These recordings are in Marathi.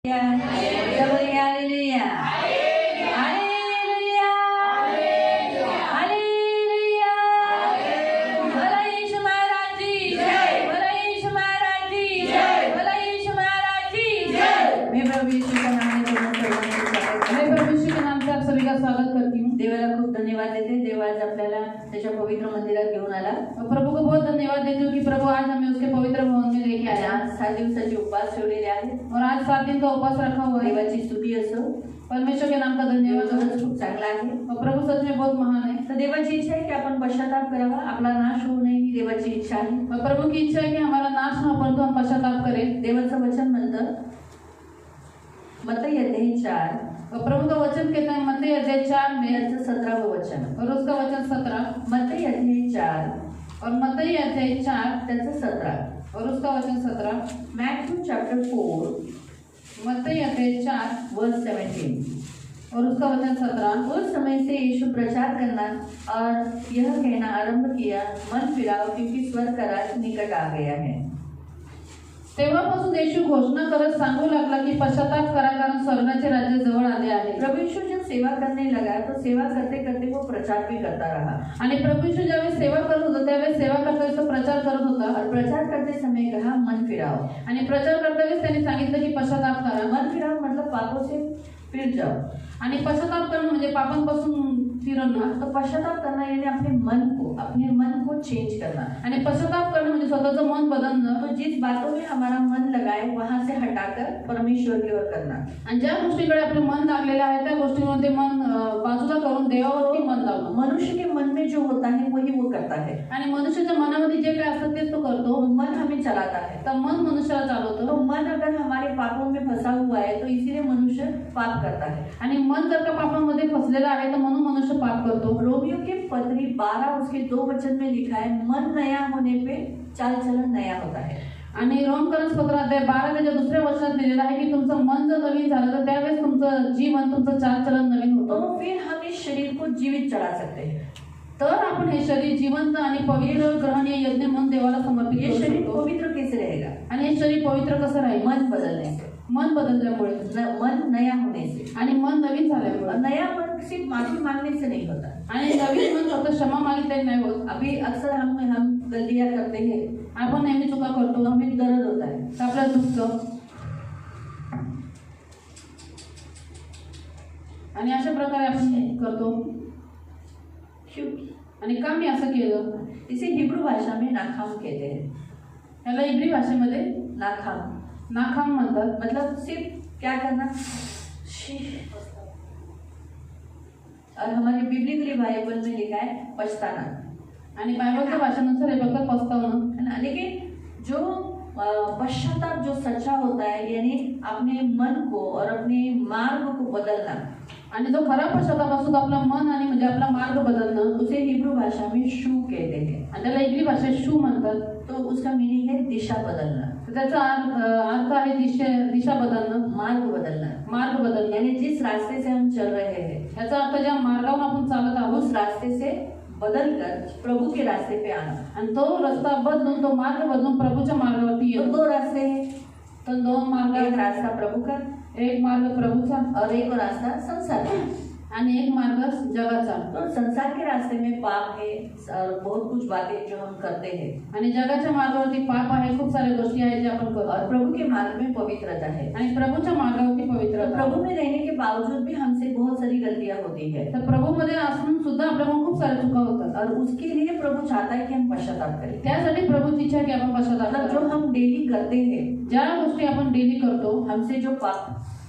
Hallelujah. Hallelujah. Hallelujah. Hallelujah. बोला यीशु महाराज की जय. बोला यीशु महाराज की जय. बोला यीशु महाराज की जय. मैं प्रभु यीशु के नाम में प्रभु यीशु के नाम से आप सभी का स्वागत करती हूँ. देवाला खूप धन्यवाद देते. देव आज आपल्याला त्याच्या पवित्र मंदिरात घेऊन आला. प्रभु को बहुत धन्यवाद देती हूँ कि प्रभु आज हमें उसके पवित्र भवन में लेके आए. आज 7 दिवसाचे उपवास ठेवलेले आहेत और आज 7 दिन का उपवास रखा हुआ है. देवाची स्तुती असो. परमेश्वर के नाम का धन्यवाद. खूप चांगला आहे और प्रभु सच में बहुत महान है. तर देवाची इच्छा आहे की आपण पश्चाताप करावा. आपला नाश होऊ नये ही देवाची इच्छा आहे. और प्रभु की इच्छा है कि हमारा नाश न हो परंतु हम पश्चाताप करें. देवाचं वचन म्हणतं मत्ती अध्याय 4 और प्रभु का वचन कहता है मत्ती अध्याय 4 में 17वां वचन और उसका वचन 17. मत्ती अध्याय 4 और मत्ती अध्याय 4 त्याचं 17 और उसका वचन 17. मैथ्यू चैप्टर 4 मत्ती अध्याय 4 वर्स 17 और उसका वचन 17. उस समय से यीशु प्रचार करना और यह कहना आरंभ किया, मन फिराओ क्योंकि स्वर्ग का राज्य निकट आ गया है. तेव्हापासून येशू घोषणा करत सांगू लागला की पश्चाताप करा कारण स्वर्गाचे राज्य जवळ आले आहे. प्रभु यीशु जब सेवा करने लगा तो सेवा करते करते वो प्रचार भी करता रहा. आणि प्रभु यीशु ज्यावेळेस सेवा करत होता त्यावेळेस सेवा करता तो प्रचार करत होता. और प्रचार करते समय कहा मन फिराओ. आणि प्रचार करता वेळेस त्यांनी सांगितलं की पश्चाताप करा. मन फिराओ मतलब पापों से फिर जाओ. आणि पश्चाताप करणं म्हणजे पापांपासून फिरणं. तो पश्चाताप करना यानी अपने मन को चेंज करना. आणि पश्चाताप करणं म्हणजे स्वतःचं मन बदलणं. तो जिस बातों में हमारा मन लगाए वहां से हटाकर परमेश्वर की ओर करना. आणि ज्या गोष्टीकडे आपलं मन लागलेलं आहे त्या गोष्टींमध्ये मन बाजूला करून देवावरती मन लावणं. मनुष्य के मन में जो होता है वही वो करता है. आणि मनुष्याच्या मनामध्ये जे काय असतं तेच तो करतो. मन हमें चलाता है. तर मन मनुष्याला चालवतं. तो मन अगर हमारे पापों में फंसा हुआ है तो इसीलिए मनुष्य पाप करता है. आणि मन जर का पापामध्ये फसलेलं आहे तर म्हणून मनुष्य पाप करतो. रोमियो के पत्री 12 उसके 2 वचन में लिखा है मन नया होने पे चाल चलन नया होता है. आणि रोमकरस पत्र अध्याय 12 त्याच्या दुसऱ्या वचनात लिहिलेलं आहे की तुमचं मन जर नवीन झालं तर त्यावेळेस तुमचं जीवन तुमचं चालचलन नवीन होतं. तो फिर हम इस शरीर को जीवित चढ़ा सकते हैं. तर आपण हे शरीर जिवंत आणि पवित्र ग्रहणीय यज्ञ म्हणून देवाला समर्पित करू शकतो. हे शरीर पवित्र कैसे रहेगा. आणि हे शरीर पवित्र कसं राहील. मन बदलने से. मन बदलल्यामुळे मन नया होने से. आणि मन नवीन झाल्यामुळे. नया मन सिर्फ माफी मांगने से नहीं होता. आणि नवीन मन फक्त क्षमा मागितल्याने नाही होत. अभी अक्सर हम गलतियां करते हैं. आपण नेहमी चुका करतो. हमें दर्द होता है. आपल्याला दुखतं आणि अशा प्रकारे आपण करतो. आणि का मी असं केलं. इसे हिब्रू भाषा में नाकाम कहते हैं. याला इब्री भाषेमध्ये नाकाम म्हणतात. मतलब सिर्फ क्या करना. और हमारे बिब्लिकली बाइबल में लिखा है पछताना. आणि बायबलच्या भाषेनुसार हे फक्त पछतावणं है ना. लेकिन जो पश्चाताप जो सच्चा होता है यानी अपने मन को और अपने मार्ग को बदलना. आणि जो खरा पश्चाताप असतो आपला मन आणि म्हणजे आपला मार्ग बदलणं उसे हिब्रू भाषा में शू कहते हैं. आणि त्याला इब्री भाषेत शू म्हणतात. तो उसका मीनिंग है दिशा बदलना. त्याचा अर्थ आहे दिशा बदलणं. मार्ग बदलणं यानी जिस रास्ते से हम चल रहे हैं याचा अर्थ ज्या मार्गावर आपण चालत आहोत उस रास्ते से बदलकर प्रभु के रास्ते पे आना. आणि तो रस्ता बदलून तो मार्ग बदलून प्रभूच्या मार्गावरती येतो. 2 रास्ते हैं. तो 2 मार्ग. एक रास्ता प्रभु का. एक मार्ग प्रभूचा और एक रास्ता संसार का. आणि एक मार्ग जगाचा. तो संसार के रास्ते में पाप है और बहुत कुछ बातें जो हम करते हैं. आणि जगाच्या मार्गावरती पाप आहे. खूप साऱ्या गोष्टी आहेत जे आपण करतो. और प्रभु के मार्ग में पवित्रता है. आणि प्रभूच्या मार्गावरती पवित्रता. प्रभु में रहने के बावजूद भी हमसे बहुत सारी गलतियां होती है. तर प्रभु मध्ये असून सुद्धा आपल्याकडून खूप साऱ्या चुका होतात. और उसके लिए प्रभु चाहता है कि हम पश्चाताप करें. त्यासाठी प्रभूची इच्छा आहे की आपण पश्चाताप करा. जो हम डेली करते हैं ज्या गोष्टी आपण डेली करतो हमसे जो पाप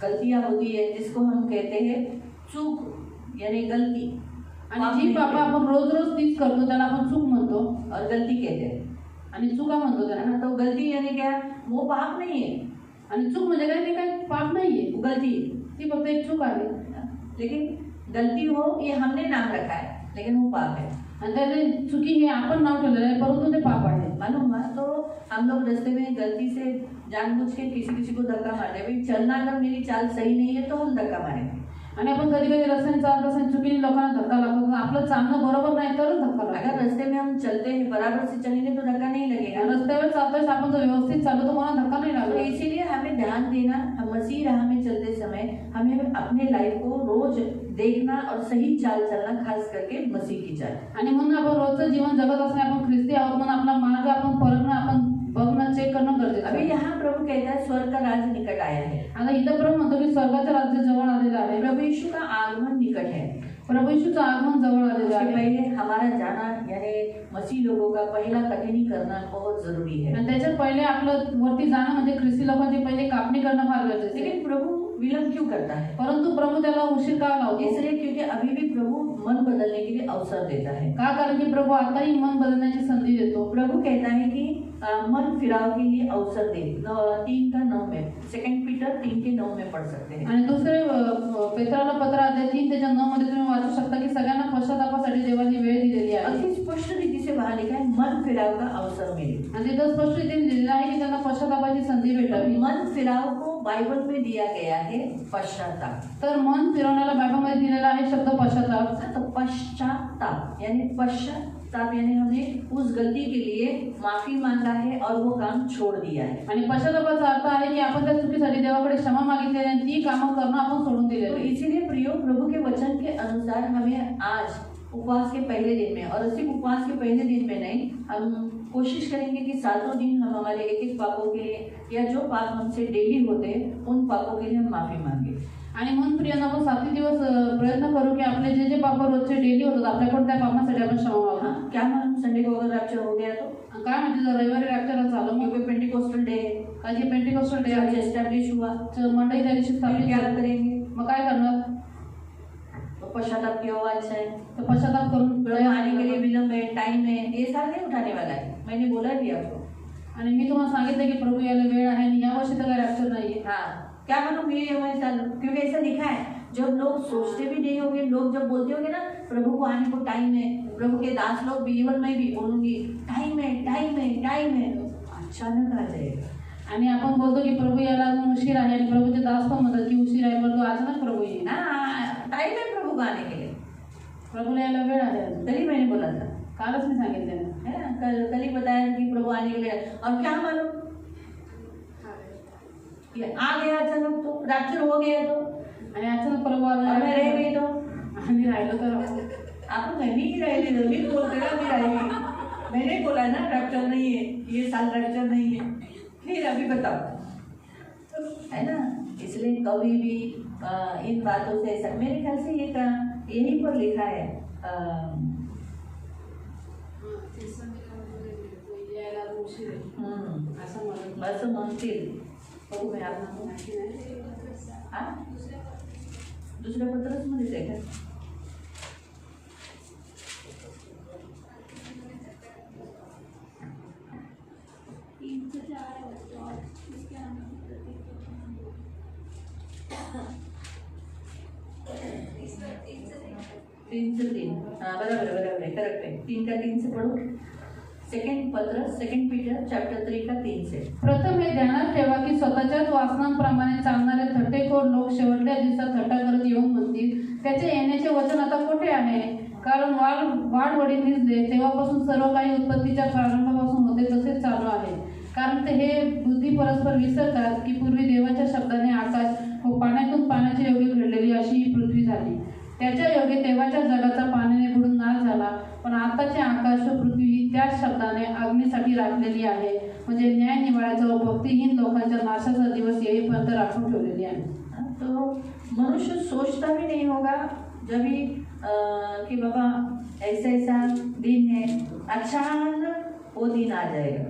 गलतियां होती है जिसको हम कहते हैं चूक यानी गलती. आणि जी पाप आपण रोज तीच करतो त्याला आपण चूक म्हणतो और गलती कहते हैं. आणि चुका म्हणतो त्याला. तो गलती यानी क्या वो पाप नहीं है. आणि चूक म्हणजे काय ते काय पाप नाहीये. गलती ती फक्त एक चूक आहे. लेकिन गलती हो ये हमने नाम रखा है लेकिन वो पाप है. आणि त्याने चुकी हे आपण नाव ठेवलेलं आहे परंतु ते पाप आहे. मालूम है. तो हम लोग रास्ते में गलती से जानबूझ के किसी को धक्का मार दे. भाई चलना अगर मेरी चाल सही नहीं है तो हम धक्का मारेंगे. आणि आपण कधी कधी रस्त्याने चालत असताना चुकीने लोकांना धक्का लागतो. आपलं चालणं बरोबर नाही तरच धक्का लागतो. अगर रास्ते में हम चलते हैं बराबर से चलेंगे तो धक्का नहीं लगेगा। रस्त्यावर चालतोय आपण जर व्यवस्थित चालू तो कोणाला धक्का नहीं तो लागला. इसीलिए हमें ध्यान देना, हम मसीह राह में चलते समय हमें अपने लाइफ को रोज देखना और सही चाल चलना, खास करके मसीह की चाल। आणि म्हणून आपण रोजचं जीवन जगत असताना आपण ख्रिस्ती आहोत म्हणून आपला मार्ग आपण परखणं, आपण बघणं, चेक करणं गरजेचं अभी आहे. यहाँ प्रभु कहता है स्वर्ग का राज्य निकट आया है। आता इथं प्रभू म्हणतो की स्वर्गाचं राज्य जवळ आलेलं आहे. प्रभु यीशु का आगमन निकट है। प्रभू येशूचं आगमन जवळ आलेलं उसके आहे. पहले हमारा जाना यानी मसीह लोगों का पहला कठिनी करना बहुत जरूरी है। आणि त्याच्यात पहिले आपलं वरती जाणं म्हणजे ख्रिस्ती लोकांची पहिले कापणी करणं फार गरजेचं आहे. लेकिन प्रभु विलंब क्यों करता है? परंतु प्रभू त्याला उशीर का लावतो? इसलिए क्योंकि अभी भी प्रभु मन बदलने के लिए अवसर देता है। का? कारण की प्रभू आताही मन बदलण्याची संधी देतो. प्रभु कहता है कि मन फिराव के लिए अवसर दे। 3:9 में, 2 पीटर 3:9 में पढ़ सकते हैं। आणि दुसरे पेत्राला पत्र अध्याय 3:9 मध्ये तुम्ही वाचू शकता की सगळ्यांना पश्चातापासाठी देवाने वेळ दिलेली आहे. अति स्पष्ट रीति से वहाँ लिखा है मन फिराव का अवसर मिले। आणि तिथं स्पष्ट रीतीने लिहिलेलं आहे की त्यांना पश्चातापाची संधी भेटावी. मन फिराव को बाइबल में दिया गया है पश्चाताप। तर मन फिरवण्याला बायबलमध्ये दिलेला आहे शब्द पश्चाताप. तो पश्चाताप यानी पश्चाताप यानी हमने उस गलती के लिए माफी मांगा है और वो काम छोड़ दिया है। आणि पश्चातापाचा अर्थ आहे की आपण त्या चुकीसाठी देवाकडे क्षमा मागितलेली आणि ती कामं करणं आपण सोडून तो दिलेली. इसीलिए प्रियो प्रभु के वचन के अनुसार हमें आज उपवास के पहले दिन में, और सिर्फ उपवास के पहले दिन में नहीं, हम कोशिश करेंगे कि सातों दिन हम हमारे एक पापों के लिए या जो पाप हमसे डेली होते हैं उन पापों के लिए हम माफी मांगे। आणि म्हणून प्रियांना आपण 7 दिवस प्रयत्न करू की आपले जे जे पाप रोजचे डेली होतात आपल्याकडून त्या पापांसाठी आपण क्षमा मागू. हाँ, क्या मालूम संडे को अगर रैप्चर हो गया तो? काय म्हणजे जर रविवारी रॅप्चर झालं मग क्योंकि पेंटिकोस्टल डे है, आज पेंटिकॉस्टल डे आज आहे, एस्टैब्लिश हुआ, मंडई त्या दिवशी फिर स्थापित क्या झाली. करेंगे? मग काय करणार? तो पश्चाताप की आवाज है, तर पश्चाताप करून प्रभु आने के लिए विलंब है, टाइम है, ये साल नहीं उठाने वाला है। मैंने बोला भी आपको। आणि मी तुम्हाला सांगितलं की प्रभू यायला वेळ आहे आणि या वर्षी तर काय रॅप्चर नाहीये. हाँ, क्या मालूम ये मैं साल, क्योंकि ऐसा लिखा है। जब लोग सोचते भी नहीं होंगे, लोग जब बोलते होंगे ना प्रभु को आने को टाइम है, प्रभु के दास लोग भी, इवन मैं भी बोलूंगी टाइम है, टाइम है, टाइम है, अचानक आ जाएगा। आणि आपण बोलतो की प्रभू यायला अजून उशीर आहे आणि प्रभूचे दास पण म्हणतात की उशीर आहे परंतु अचानक प्रभू येईल. हाँ, टाइम है प्रभु को आने के लिए। प्रभूला यायला वेळ आहे अजून. कल ही मैंने बोला था, कालच मी सांगितलं है ना, कल ही बताया कि प्रभु आने के लिए। और क्या मालूम ये आ गया अचानक, तो रैप्चर हो गया तो, आणि अचानक प्रभू और मैं रह गई तो, आणि राहिलो तर आप मैं भी रह ली, भी बोलते ना भी रहेगी। मैंने बोला ना रैप्चर नहीं है, ये साल रैप्चर नहीं है, फिर अभी बताओ, है ना। इसलिए कभी भी इन बातों से ऐसा, मेरे ख्याल से ये यहीं पर लिखा है, बस म्हणतील बघू मी आपण हाँ दुसऱ्या पत्रच मध्ये आहे का? तीन से तीन, हाँ बराबर है, करेक्ट है। 3 का 3 से पढ़ो। सेकंड पीटर चैप्टर 3 का 3 से। प्रथम हे ध्यानात ठेवा की स्वतःच्याच वासनांप्रमाणे चालणारे थट्टेखोर लोक शेवटल्या दिवसात थट्टा करत येऊन म्हणतील त्याचे येण्याचे वचन आता कुठे आहे? कारण वाढवडी निजले तेव्हापासून सर्व काही उत्पत्तीच्या प्रारंभापासून होते तसेच चालू आहे. कारण ते हे बुद्धी परस्पर विसरतात की पूर्वी देवाच्या शब्दाने आकाश व पाण्यातून पाण्याच्या योगे घडलेली अशी ही पृथ्वी झाली. त्याच्या योगे तेव्हाच्या जगाचा पाण्याने बुडून नाश झाला. पण आताचे आकाश व पृथ्वी ही त्याच शब्दाने अग्नीसाठी राखलेली आहे, म्हणजे न्याय निवाड्याचा व भक्तिहीन लोकांच्या नाशाचा दिवस येईपर्यंत राखून ठेवलेली आहे. तो मनुष्य सोचता भी नहीं होगा जब भी कि बाबा ऐसा दिन है, अचानक वो दिन आ जाएगा।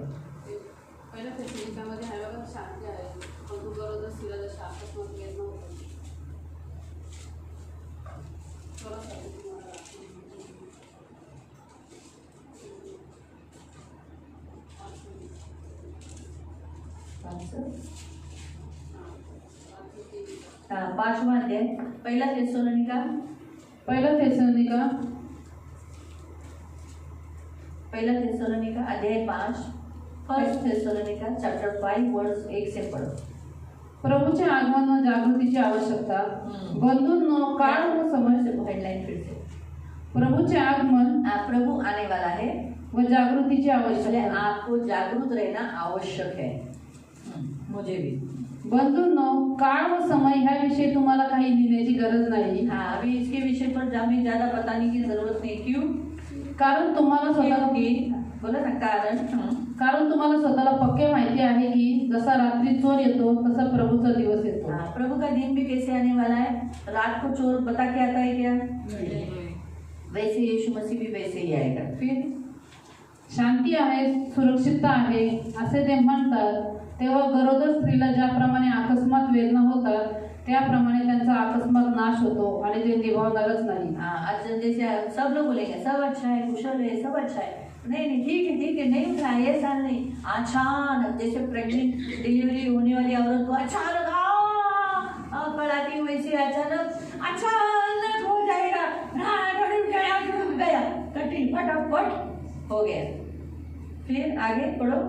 पहिल्या फेसबुकमध्ये आहे बघा, शांती आहे पण तू गरज असतील तर शांतच नव्हतं नव्हतं. हाँ 5वां अध्याय, पहिला थेसलोनिका अध्याय 5, फर्स्ट थेसलोनिका चैप्टर 5 वर्स 1 से पढ़ो। प्रभूचे आगमन व जागृतीची आवश्यकता. बंधूंनो, काळ व समय. हेडलाइन फिर से, प्रभूचे आगमन प्रभु आने वाला है, व जागृतीची इसलिए आवश्यकता. आपको जागरूक रहना आवश्यक है. मुझे भी. बंधूंनो, काळ व समय ह्याविषयी तुम्हाला काही लिहिण्याची गरज नाही. हाँ, अभी इसके विषय पर हमें ज्यादा बताने की जरूरत नहीं. क्यों? कारण तुम्हाला स्वतःला क्योंकि बोला ना कारण. कारण तुम्हाला स्वतःला पक्के माहिती आहे की जसा रात्री चोर येतो तसा प्रभूचा दिवस येतो. हाँ, प्रभु का दिन भी कैसे आने वाला है. रात को चोर बता के आता है क्या? वैसे यीशु मसीह भी वैसे ही आएगा. फिर शांती आहे, सुरक्षितता आहे असे ते म्हणतात, तेव्हा गरोदर स्त्रीला ज्याप्रमाणे अकस्मात वेदना होतात त्याप्रमाणे त्यांचा अकस्मात नाश होतो आणि ते निभावणारच नाही. हाँ, आज जैसे सब लोग बोलेंगे सब अच्छा है, कुशल है, सब अच्छा है. नहीं, ठीक है, नहीं उठा ये साल नहीं. अचानक जैसे प्रेग्नेंट डिलीवरी होने वाली औरत को अचानक पढ़ाती हूँ, वैसे अचानक हो जाएगा. गया कठिन फटाफट हो गया. फिर आगे पढ़ो.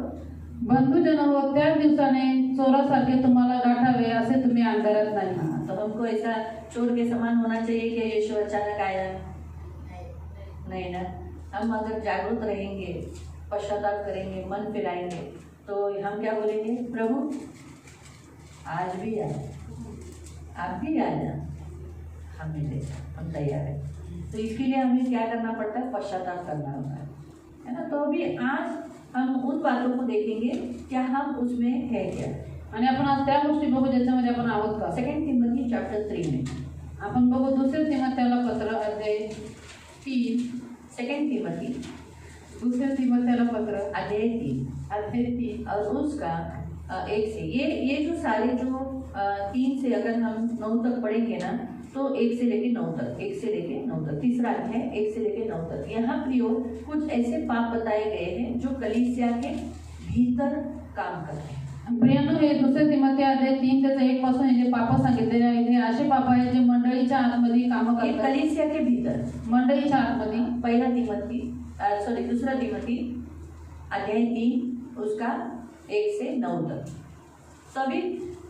बंधुजन हो, त्या दिवसाने चोरासारखे तुम्हाला गाठावे असे तुम्ही अंधारात नाही. हाँ, तो हमको ऐसा चोर के समान होना चाहिए कि यीशु अचानक आया. नहीं ना. हम अगर जागरूक रहेंगे, पश्चाताप करेंगे, मन फिराएंगे, तो हम क्या बोलेंगे? प्रभु आज भी आ, आप भी आ जा, हमें दे, हम तैयार है. तो इसके लिए हमें क्या करना पड़ता है? पश्चाताप करना होता है ना. तो अभी आज हम उन बातों को देखेंगे क्या हम उसमें है क्या. आणि आपण आज त्या गोष्टी बघू ज्याच्यामध्ये आपण आहोत का. 2 तिमोथी चैप्टर 3 में आपण बघू 2 तिमोथेला पत्र अध्याय 3. 2 तिमोथी 2 तिमोथेला पत्र अध्याय 3 अध्याय 3 और उसका 1 से ये जो सारे जो 3 से अगर हम 9 तक पढ़ेंगे ना, तो 1 से लेके 9 तक, 1 से लेके 9 तक, तीसरा है 1 से लेके 9 तक. यहाँ प्रियो कुछ ऐसे पाप बताए गए हैं जो कलीसिया के भीतर काम करते हैं. प्रियांनो, हे 2 तिमोथी अध्याय 3 त्याचं 1 पासून हे जे पाप सांगितलेले आहेत हे असे पाप आहेत जे मंडळीच्या आतमध्ये काम ये करतात. कलीसिया के भीतर. मंडळीच्या आतमध्ये दूसरा तिमोथी अध्याय 3 उसका 1 से 9 तक. तो अभी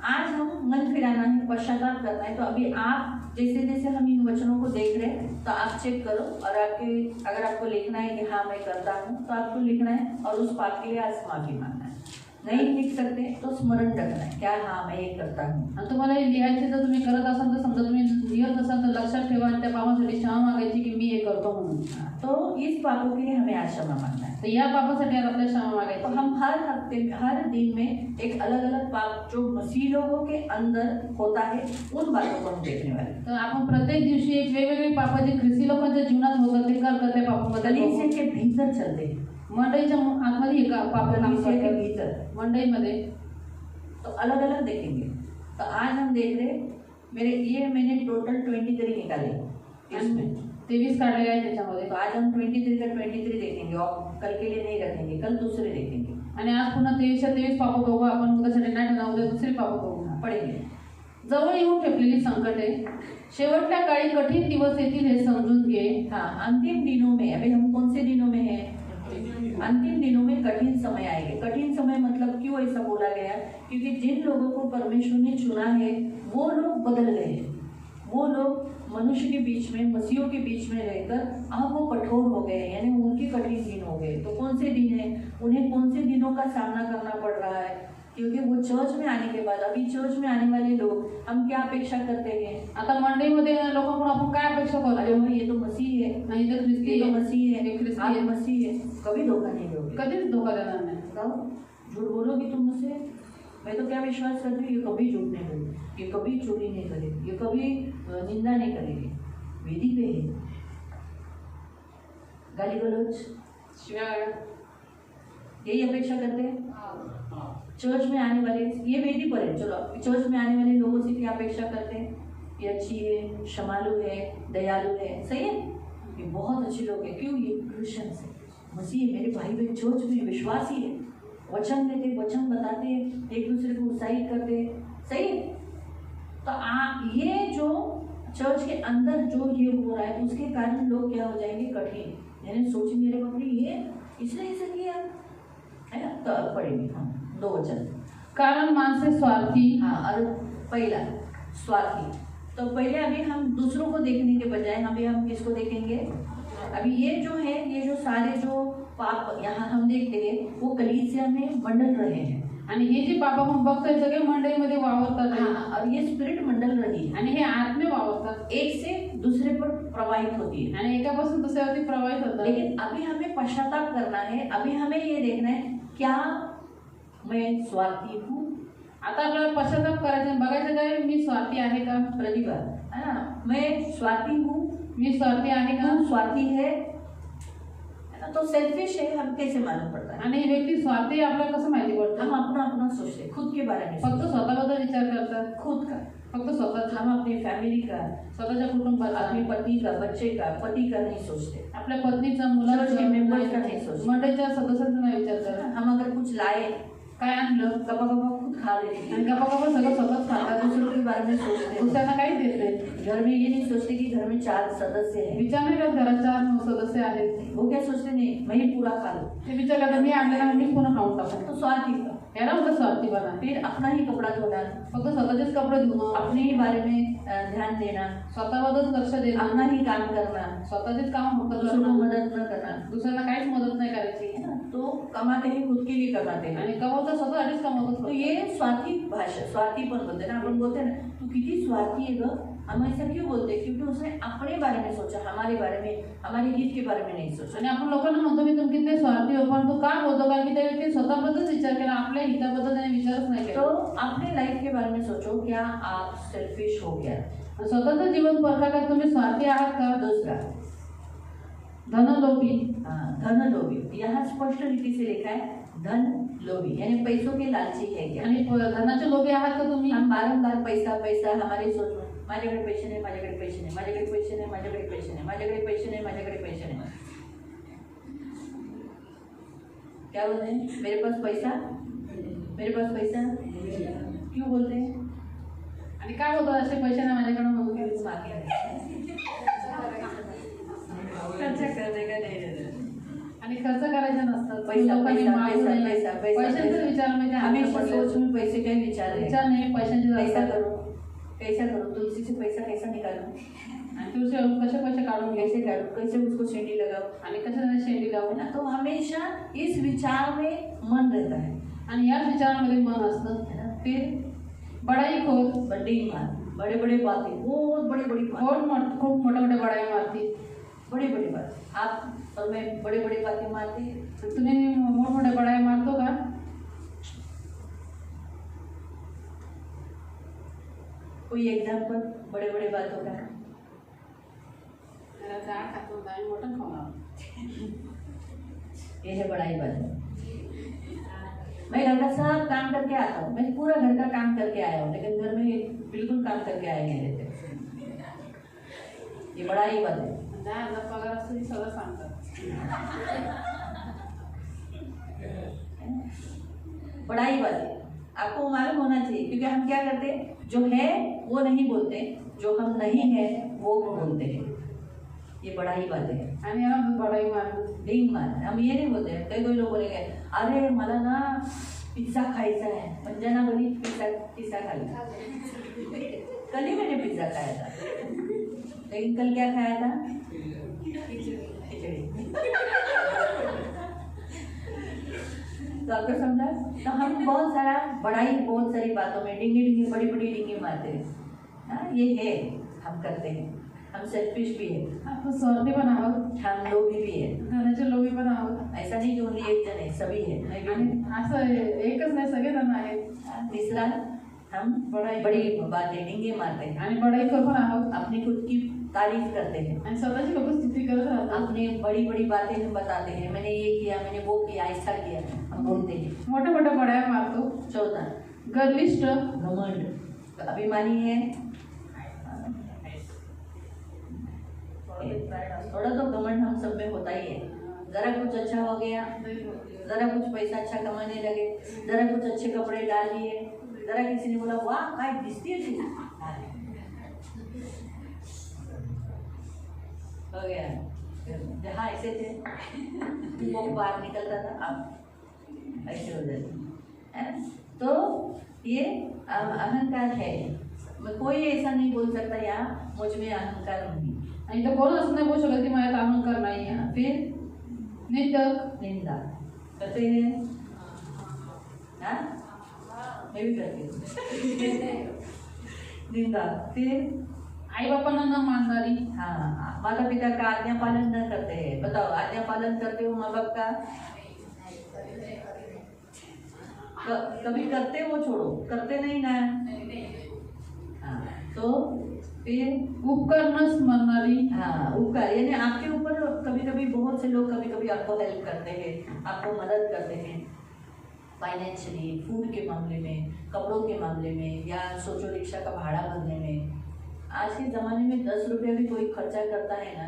आज हम मन फिराना है, पश्चाताप करना है. तो अभी आप जैसे जैसे हम इन वचनों को देख रहे हैं तो आप चेक करो, और अगर आपको लिखना है कि हाँ मैं करता हूँ, तो आपको लिखना है और उस पाप के लिए आज माफी मांगना है. नहीं लिख सकते तो स्मरण रखना है क्या, हाँ मैं ये करता हूँ. आणि तुम्हाला हे लिहायचे जर तुम्ही करत असाल तर समजा तुम्ही लिहत असाल तर लक्षात ठेवा आणि त्या पापासाठी क्षमा मागायची की मी हे करतो म्हणून. तो इस पापों के लिए हमें आज क्षमा मांगना है. तर या पापासाठी आज आपल्याला क्षमा तो मागायची. हम हर हफ्ते में, हर दिन में एक अलग अलग पाप जो मसीह लोगों के अंदर होता है उन बातों को हम देखने वाले हैं. तर आपण प्रत्येक दिवशी एक वेगवेगळे पाप जे ख्रिस्ती लोकांच्या जीवनात होतात ते करतात त्या पापामध्ये कलीसिया के भीतर चलते हैं. मंडळीच्या आतमध्ये हे पाप काम कलीसिया के करतात भीतर मंडळीमध्ये. तो अलग अलग देखेंगे. तो आज हम देख रहे मैंने टोटल 23 निकाले इसमें. 23 काढले आहे त्याच्यामध्ये. तो आज हम 23 का 23 देखेंगे और कल के लिए नहीं रखेंगे, कल दूसरे देखेंगे. आणि आज पुन्हा 23 पाप बघू आपण. उद्यासाठी नाही ठरवलं, उद्या दुसरी पाप बघू. पढ़ेंगे. जवळ येऊन ठेपलेली संकटे, शेवटच्या काळी कठीण दिवस येतील हे समजून घे. हाँ, अंतिम दिनों में, अभी हम कौन से दिनों में हैं? अंतिम दिनों में कठिन समय आएंगे. कठिन समय मतलब क्यों ऐसा बोला गया? क्योंकि जिन लोगों को परमेश्वर ने चुना है वो लोग बदल गए हैं. वो लोग मनुष्य के बीच में, मसीहों के बीच में रहकर अब वो कठोर हो गए, यानी उनके कठिन दिन हो गए. तो कौन से दिन है? उन्हें कौन से दिनों का सामना करना पड़ रहा है? क्योंकि वो चर्च में आने के बाद, अभी चर्च में आने वाले लोग हम क्या अपेक्षा करते हैं? आता मंडळीमध्ये लोकांकडून आपण काय अपेक्षा अरे करतो? भाई ये तो मसीह है, नाही तर ख्रिस्ती ये तो आहे. मसीह है, ये ख्रिस्ती आप है. मसीह है. कभी धोखा नहीं दोगे. कधीच धोका देणार नाही. बताओ, झूठ बोलोगी तुम मुझसे? मैं तो क्या विश्वास करती हूँ, ये कभी झूठ नहीं बोलेगी, ये कभी चोरी नहीं करेगी, ये कभी निंदा नहीं करेगी. वेदी पे है, गाली गलौज, शिवाय यही अपेक्षा करते हैं. चर्च में आने वाले, ये वेदी पर है, चलो चर्च में आने वाले लोगों से क्या अपेक्षा करते हैं? ये अच्छी है, क्षमालु है, दयालु है. सही है, ये बहुत अच्छे लोग हैं. क्यों? ये क्रिश्चियंस है, मसीह मेरे भाई बहन चर्च में विश्वासी है, वचन देते, वचन बताते हैं, एक दूसरे को उत्साहित करते हैं. सही है. तो ये जो चर्च के अंदर जो ये हो रहा है उसके कारण लोग क्या हो जाएंगे? कठिन. यानी सोचिए मेरे बाप रे, ये इसने ऐसा किया है ना. तो अब पढ़ेंगे हम 2 वचन. कारण माणसे स्वार्थी। हाँ, और पहला स्वार्थी। तो पहले अभी हम दूसरों को देखने के बजाय अभी हम किसको देखेंगे? अभी ये जो है, ये जो सारे जो पाप यहाँ हम देखते हैं वो कलीसिया में मंडल रहे हैं। आणि हे जे पाप आपण बघतोय सगळे मंडळीमध्ये वावरतात आहे. हाँ, और ये स्पिरिट मंडल रही है, आणि हे आत्मे वावरतात एक से दूसरे पर प्रवाहित होती है। आणि एकापासून दुसऱ्यावरती प्रवाहित होतात. लेकिन अभी हमें पश्चाताप करना है, अभी हमें ये देखना है क्या मैं स्वार्थी हूँ। आता आपल्याला पश्चाताप करायचा आहे. बघायचं काय मी स्वार्थी आहे का? प्रतिभा है ना, मैं स्वार्थी हूँ, मी स्वार्थी आहे का? तू स्वार्थी है ना, तो सेल्फिश है, हम कैसे मालूम पड़ता है? आणि हे व्यक्ती स्वार्थी आहे आपल्याला कसं माहिती हम पडतं? अपना अपना सोचते, खुद के बारे में फक्त सोचते, स्वतःबद्दल विचार करतात. खुद का, फक्त स्वतःचा, हम अपनी फैमिली का, स्वतःच्या कुटुंबाचा, अपनी पत्नी का, बच्चे का, पति का नहीं सोचते। आपल्या पत्नीचा, चर्च के members का नाही मुलाचा, सोचत. मंडळीच्या सदस्यांचा नाही विचार करत. हम अगर कुछ लाए, काय आणलं गपा गपा खुद खा लेते आणि हैं, गप्पा गप्पा सगळं स्वतःच खातात. दूसरों के बारे में सोचते हैं। दुसऱ्यांना काहीच देत नाही. घर में ये नहीं सोचते कि घर में 4 सदस्य हैं, विचार नाही करत घरात 4 सदस्य आहेत. वो क्या सोचते, नहीं मैं ही पूरा खा लूं, ते विचार करतात मी आणलेला मीच पुन्हा खाऊन टाकू. तो स्वार्थी का। याला म्हणतात स्वार्थीपणा. फिर अपना ही कपड़ा धोना, फक्त स्वतःचेच कपडे धुणं, अपने ही बारे में ध्यान देना, स्वतःबद्दल लक्ष देणं, अपना ही काम करना, स्वतःचेच काम फक्त दूसरों को करणं, मदद न करना, दुसऱ्यांना काहीच मदत नाही करायची. है ना। तो कमाते हैं खुद के लिए कमाते हैं। आणि कमवता स्वतःसाठीच कमवतो. तो ये स्वार्थी भाषा, स्वार्थीपन बोलते हैं ना, अपन बोलते हैं ना तू किती स्वार्थी है ग, हम ऐसा क्यों बोलते हैं? क्योंकि उसने अपने बारे में सोचा, हमारे बारे में, हमारे हित के बारे में नहीं सोचा। आणि आपण लोकांना म्हणतो की तुम्ही किती स्वार्थी हो, पण तो का बोलतो? कारण की त्या व्यक्ती स्वतःबद्दलच विचार केला, आपल्या हिताबद्दल त्याने विचारच नाही तो केला. अपने लाइफ के बारे में सोचो, क्या आप सेल्फिश हो गया? स्वतःचं जीवन परखा का तुम्ही स्वार्थी आहात का? दूसरा, धनलोभी. धन लोभी। यहाँ स्पष्ट रीति से लिखा है धन लोभी, यानी पैसों के लालची है क्या? आणि धनाचे लोभी आहात का तुम्ही? हम बारंबार पैसा पैसा हमारे सोच में, माझ्याकडे पैसे नाही, माझ्याकडे पैसे नाही, माझ्याकडे पैसे नाही, माझ्याकडे पैसे नाही, माझ्याकडे पैसे नाही, माझ्याकडे पैसे नाही। क्या बोलते हैं? मेरे पास पैसा, मेरे पास पैसा, क्यों बोलते हैं? आणि काय बोलतात असे पैसे नाही माझ्याकडे म्हणून की तुम आगे खर्च करने का नहीं रहता। आणि खर्च करायचे नसतात. पैसा लोकांनी पैसा मागू पैसा नये. पैसा पैसा पैशांचा विचार म्हणजे हमेशा हातात सोच पडलेला. में पैसे का ही विचार है। विचार नाही पैशांचे कैसा जास्त. करूँ, कैसा करूँ, तुलसी से पैसा कैसा निकालूं, आणि तुझे कसे पैसे काढून घ्यायचे कैसे काढूं, कैसे उसको शेंडी लगाऊं, आणि कसे शेंडी लावू. है ना। तो हमेशा इस विचार में मन रहता है, आणि याच विचारामध्ये मन असतं. है ना। फिर बडाई खोर, बड़ी ईमान, बड़े बड़े बातें, बहुत बड़ी बड़ी बात, खूप मोठ्या मोठ्या बडाई मारती. बड़ी बड़ी बात। आप और मैं बड़े बड़े बातें मारते हैं। तुम्ही मोठमोठ्या बडाई मारतो का? कोई एग्जाम्पल बड़े बड़े बातों का? डाळ खातो आणि मटण खाणार. ये है बड़ाई बात। मैं घर का सब काम करके आता हूँ, मैं पूरा घर का काम करके आया हूँ, लेकिन घर में बिल्कुल काम करके आए नहीं रहते, ये बड़ाई बात है। डाळ पगार असतो हे सगळं सांगतात. बड़ाई बात है, आपको मालूम होना चाहिए, क्योंकि हम क्या करते हैं, जो है वो नहीं बोलते, जो हम नहीं है वो बोलते हैं, ये बड़ाई बात है। आणि याला बडाई मारणं. नहीं मान, हम ये नहीं बोलते हैं। कई लोग बोलेंगे अरे मला ना पिझ्झा खायचा है, मंजना बोली पिझ्झा पिज़्ज़ा खाया। कल ही मैंने पिज़्ज़ा खाया था, लेकिन कल क्या खाया था? खिचड़ी। तो आपको समझा? तो हम बहुत सारा बड़ाई, बहुत सारी बातों में डिंगी डिंगी बड़ी बड़ी डिंगी मारते हैं। हाँ, ये है, हम करते हैं, हम सेल्फिश भी है, आपण स्वार्थी पण आहोत, हम लोभी भी है। धनाचे लोभी पण आहोत. ऐसा नहीं कि ओनली एक जन है, सभी है। आणि असं एकच नाही सगळेजण आहेत. तीसरा, हम बड़ी बातें डिंगे मारते हैं, आणि बडाई खोर पण आहोत. अपनी खुद की तारीफ करते हैं, आणि स्वतःची लोक स्तुती करत राहतात. अपने बड़ी बड़ी बातें हम बताते हैं, मैंने ये किया, मैंने वो किया, ऐसा किया, हम बोलते हैं। मोठ्या मोठ्या बडाया मारतो. चौथा, गर्विष्ठ, घमंड, अभिमानी है। थोड़ा तो घमंड हम सब में होता ही है। जरा कुछ अच्छा हो गया, जरा कुछ पैसा अच्छा कमाने लगे, जरा कुछ अच्छे कपड़े डाल लिए, जरा किसी ने बोला वाह काय दिसती है तू, हो गया। जहाँ ऐसे थे वो बाहर निकलता था, अब ऐसे हो जाते हैं। तो ये अहंकार है। कोई ऐसा नहीं बोल सकता यहाँ मुझ में अहंकार नहीं। आणि तो कोण असं नाही बोलू शकत की माझ्यात अहंकार नाही आहे. फिर निंदक निंदा करते हैं, हाँ मैं भी करती हूँ निंदा। फिर आई बापांना न मानणारी, हाँ माता पिता का आज्ञा पालन न करते हैं। बताओ आज्ञा पालन करते हो माँ बाप का? कभी करते हो छोड़ो, करते नहीं ना। हाँ तो फिर उपकार न स्मरणारी, हाँ उपकार यानी आपके ऊपर कभी कभी बहुत से लोग कभी कभी आपको हेल्प करते हैं, आपको मदद करते हैं फाइनेंशियली, फूड के मामले में, कपड़ों के मामले में, या सोचो रिक्शा का भाड़ा भरने में। आज के ज़माने में 10 रुपया भी कोई खर्चा करता है ना,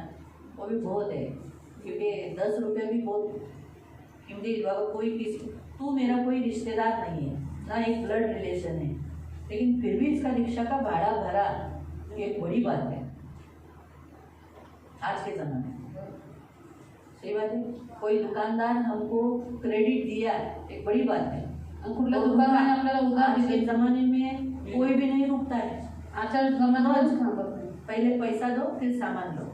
वो भी बहुत है, क्योंकि 10 रुपया भी बहुत कीमती। बाबा कोई किसी, तू मेरा कोई रिश्तेदार नहीं है ना, एक ब्लड रिलेशन है, लेकिन फिर भी इसका रिक्शा का भाड़ा भरा, ये एक बड़ी बात है आज के ज़माने में। सही बात है। कोई दुकानदार हमको क्रेडिट दिया, एक बड़ी बात है। कुठल्या दुकानाने आपल्याला उधार आज के दिले, ज़माने में कोई भी नहीं रुकता है। आचार जमानाच थांबत नाही. पहले पैसा दो फिर सामान लो।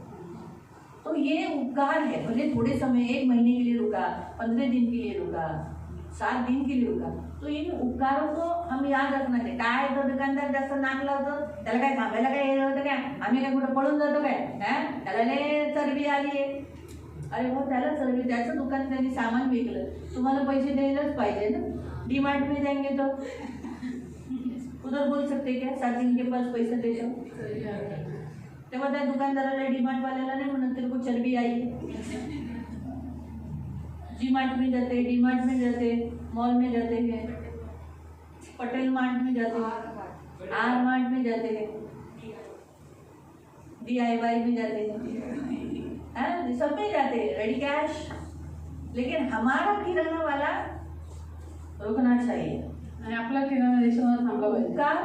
तो ये उपकार है, भले थोड़े समय, 1 महीने के लिए रुका, 15 दिन के लिए रुका, 7 दिन के लिए रुका, तो इन उपकारों को हम याद रखना चाहिए. काय तो दुकानदार जास्त नाक लावतो, त्याला काय थांबायला काय हे होतं काय, आम्ही काय कुठं पळून जातो काय, त्याला लय चरबी आली आहे. अरे हो, त्याला चरबी, त्याचं दुकान त्यांनी सामान विकलं, तुम्हाला पैसे द्यायलाच पाहिजे ना. डीमार्ट में जाएंगे तो उधर बोल सकते क्या साथ इनके पास पैसा दे दो, तेव्हा त्या दुकानदाराला डीमार्ट वाल्याला नाही म्हणत तेरे को चरबी आई है. जी मार्ट में जाते, डी मार्ट में जाते, मॉल में जाते हैं, पटेल मार्ट में जाते हैं, आर मार्ट में जाते हैं, DIY में जाते हैं, सब में जाते हैं, रेडी कैश. लेकिन हमारा किराना वाला रुकना चाहिए आणि आपला किराणा रेशनवर थांबला पाहिजे. उपकार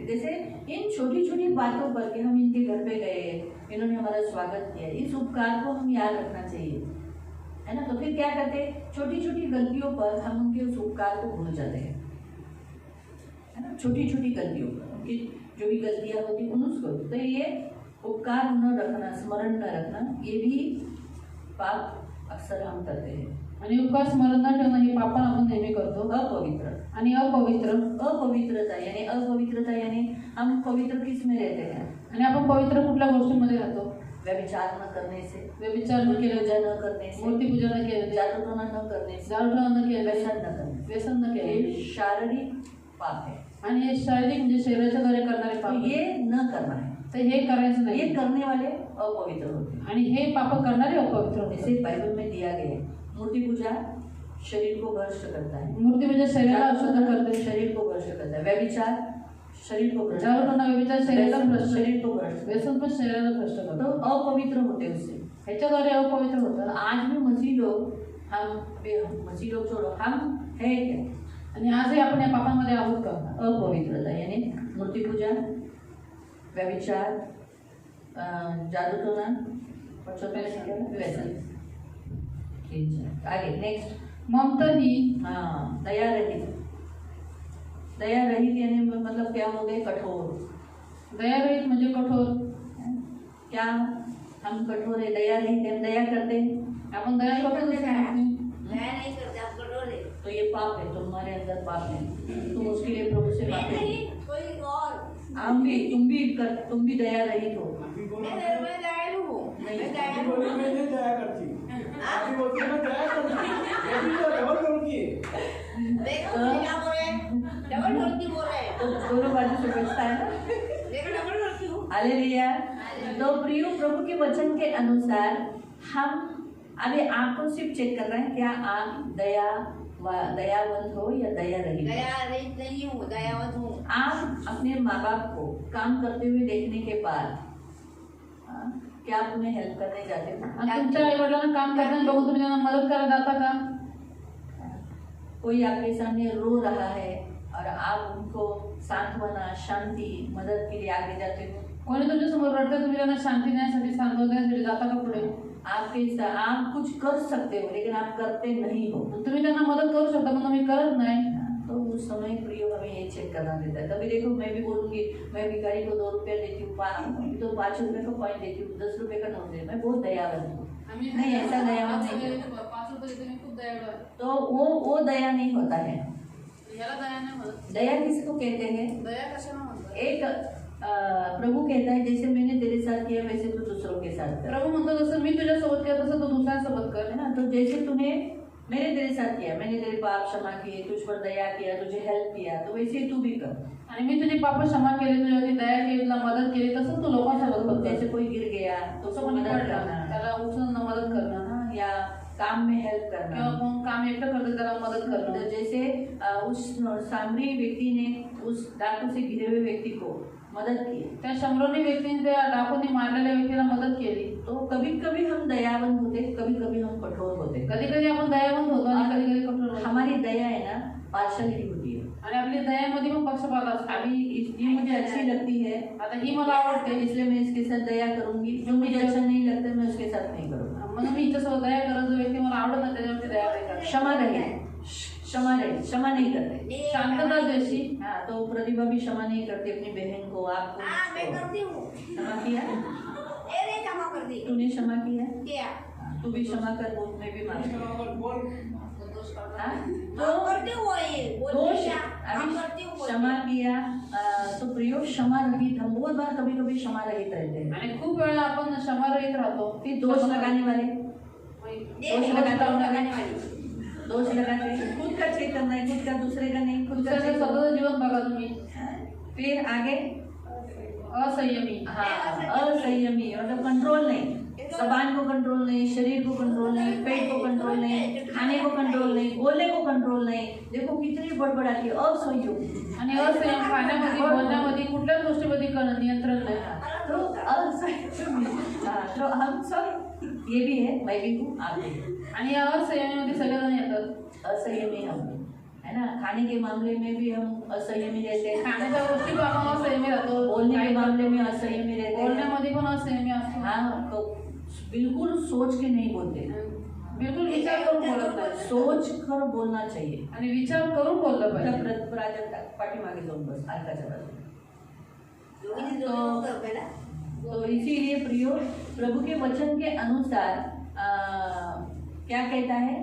जैसे इन छोटी छोटी बातों पर कि हम इनके घर पे गए, इन्होंने हमारा स्वागत किया, इस उपकार को हम याद रखना चाहिए, है ना. तो फिर क्या करते, छोटी छोटी गलतियों पर हम उनके उस उपकार को भूल जाते हैं, है ना. छोटी छोटी गलतियों पर उनकी जो भी गलतियां होती उन उसको, तो ये उपकार न रखना, स्मरण न रखना, ये भी पाप अक्सर हम करते हैं. आणि उपकार स्मरण न ठेवणं हे पापण आपण नेहमी करतो. अपवित्र आणि अपवित्रता यानी हम पवित्र किस में रहते हैं. आणि आपण पवित्र कुठल्या गोष्टीमध्ये राहतो. व्यभिचार न करने से, व्यभिचार न केले, पूजा न करने से, मूर्ती पूजा न केले, जादूटोना न करने से, दारूटोना न केले, व्यसन न करने, व्यसन न केले, ये शारीरिक पाप है. आणि हे शारीरिक म्हणजे शरीराच्या द्वारे करणारे तो पाप, ये न करना है. तर हे करायचं ये नाही. करने वाले अपवित्र होते हैं. आणि हे पाप करणारे अपवित्र होते. जैसे बाइबल में दिया गया है, मूर्ति पूजा शरीर को भ्रष्ट करता है, मूर्ती पूजा शरीराला अशुद्ध करते, शरीर को भ्रष्ट करता है, व्यभिचार शरीर को भ्रष्ट, दारूटोना व्यभिचार शरीराला भ्रष्ट, शरीर को भ्रष्ट, व्यसन पण शरीराला भ्रष्ट तो करतो. अपवित्र होते उससे. ह्याच्याद्वारे अपवित्र होतं. आज भी मसीह लोग, मसीह लोग छोड़ो, हम है क्या, आणि आजही आपण या पापामध्ये आहोत का. अपवित्रता यानी मूर्ति पूजा, व्यभिचार, जादूटोना और व्यसन. आगे नेक्स्ट. ममता ही, हाँ, दया रहित. दया रहित यानी मतलब क्या हो गए, कठोर. दयारहित म्हणजे कठोर. क्या हम कठोर है, दया रहित, हम दया करते हैं, आपण दया करतो दुसऱ्यांना. मैं नहीं करती, आप कठोर है. तो ये पाप है, तुम्हारे अंदर पाप है, तुम उसके लिए प्रभु से मैं माफी. नहीं, कोई और. तुम भी दया रहित हो. मैं दयालु हूँ. नहीं. मैं अभी दयालु बोली हूँ. मैं नहीं दया करती, अभी बोलती मैं दया करती, ये भी तो डबल करूँगी. देखो मुझे क्या बोल रहे हैं, डबल ढोलकी बोल रहे हैं. तो दोनों बाजू से बचता है ना. देखो डबल ढोलकी हूँ. हालेलुया. तो प्रियो, प्रभु के वचन के अनुसार हम अभी आपको सिर्फ चेक कर रहे हैं, क्या आप दयावंत हो या दया रहित. दया रहित नहीं हूँ, दयावंत हूँ. आप अपने माँ बाप को काम करते हुए देखने के बाद क्या आप उन्हें हेल्प करने जाते हो. आणि तुमच्या आई वडिलांना काम करताना बघून तुम्ही त्यांना मदत करायला जाता का. कोई आपके सामने रो रहा है और आप उनको सांत्वना, शांति, मदद के लिए आगे जाते हो. कोणी तुमच्या समोर रडतं, तुम्ही त्यांना शांती देण्यासाठी, सांत्वन देण्यासाठी जाता का पुढे. आप कुछ कर सकते हो लेकिन आप करते नहीं हो. तुम्ही त्यांना मदत करू शकता पण तुम्ही करत नाही. तो उस समय प्रियो हमें ये चेक करना देता है। कभी देखो मैं भी बोलूंगी मैं भिखारी को 2 रुपया देती हूँ, तो 5 रुपये का कॉइन देती हूँ, 10 रुपये का नोट देती हूँ, मैं बहुत दयावान हूँ। नहीं, ऐसा दयावान नहीं। 5 रुपये देते मी खूप दयाळू आहे. तो वो दया नहीं होता है। ह्याला दया नाही म्हणत. दया किसको कहते हैं? दया कशाला म्हणतात? एक प्रभु कहता है जैसे मैंने तेरे साथ किया वैसे तू दूसरों के साथ कर, प्रभू म्हणतो जसं मी तुझ्यासोबत केलं तसं तू दुसऱ्यांसोबत कर. है ना। तो जैसे तूने मैंने तेरे साथ किया, मैंने तेरे पाप क्षमा किए, तुझ पर दया किया, तुझे हेल्प किया, तो वैसे ही तू भी कर। आणि मी तुझी पाप क्षमा केली, तुझ्यावरती दया केली, तुला मदत केली, तसं तू लोकांसोबत कर. जैसे कोई गिर गया तो तो उसको कोणी मदद पडला करना, त्याला उचलून मदत करणं, हाँ, या काम में हेल्प किंवा करना। कोण काम एकटं करतं त्याला मदत तो करणं. जैसे उस सामरी व्यक्ति ने उस डाकू से घिरे हुए व्यक्ति को मदद की, त्या शंभरोनी व्यक्तीने त्या डाकूंनी मारलेल्या व्यक्तीला मदत केली. तो कभी कभी हम दयावंत होते, कभी कभी हम कठोर होते। कधी कधी आपण दयावंत होतो आणि कधी कधी कठोर होतो. हमारी दया है ना पार्शलिटी होती है। आणि आपली दयामध्ये पण पक्षपात असतो. अभी ये मुझे अच्छी लगती है आता ही मला आवडते, इसलिए मैं इसके साथ दया करूंगी, जो मुझे अच्छा नहीं लगता मैं उसके साथ नहीं करूँगा। म्हणून मी हिच्यासोबत दया करत, जो व्यक्ती मला आवडत नाही त्याच्यावरती दया नाही करत. क्षमा रहित, क्षमा नहीं करते। शांतता जैसी. हाँ, तो प्रतिभा भी क्षमा नहीं करती अपनी बहन को, आपको। हाँ मैं करती हूँ, क्षमा किया, ये क्षमा कर दी तूने क्षमा किया, क्या तू भी क्षमा कर, बोल मैं भी मांगती हूँ। हाँ, तो करती हूँ वो ये दोष बोलती है, अभी करती हूँ क्षमा किया, तो प्रियो क्षमा रहित, हम बहुत बार कभी कभी क्षमा रहित रहते हैं। आणि खूप वेळा आपण क्षमारहित राहतो. फिर दोष लगाने वाले, दोष लगाता हूँ, लगाने वाली दोष लगाते हैं, खुद का चेक करना है, खुद का दूसरे का नहीं, खुद का दुसऱ्याचं चेक करना स्वतःचं जीवन बघा तुम्ही. है। फिर आगे असंयमी. हाँ, असंयमी मतलब कंट्रोल नहीं, जबान को कंट्रोल नहीं, शरीर को कंट्रोल नहीं, पेट को कंट्रोल नहीं, खाने को कंट्रोल नहीं, बोलने को कंट्रोल नहीं। देखो कितनी बड़बड़ाती है, असंयम। आणि असंयम खाण्यामध्ये, बोलण्यामध्ये, कुठल्याच गोष्टीमध्ये नियंत्रण नाही. तो असंयमी, हाँ, तो हम सब ये भी है, मैं भी हूँ, आप भी हैं। आणि या असंयमीमध्ये सगळेजण येतात. असंयमी हम है ना। खाने के मामले में भी हम असंयमी रहते हैं, खाण्याच्या गोष्टी पण आपण असंयमी राहतो. बोलने के मामले में असंयमी रहते हैं। बोलण्यामध्ये पण असंयमी असतो. हाँ, तो बिल्कुल सोच के नहीं बोलते, बिलकुल विचार करून बोलत नाही. सोच कर बोलना चाहिए। आणि विचार करून बोललं पाहिजे. प्राजक्त पाठीमागे जाऊन बस, अर्काच्या बाजूला। दोघींनी जोडून करतोय ना. तो इसीलिए प्रियो प्रभु के वचन के अनुसार क्या कहता है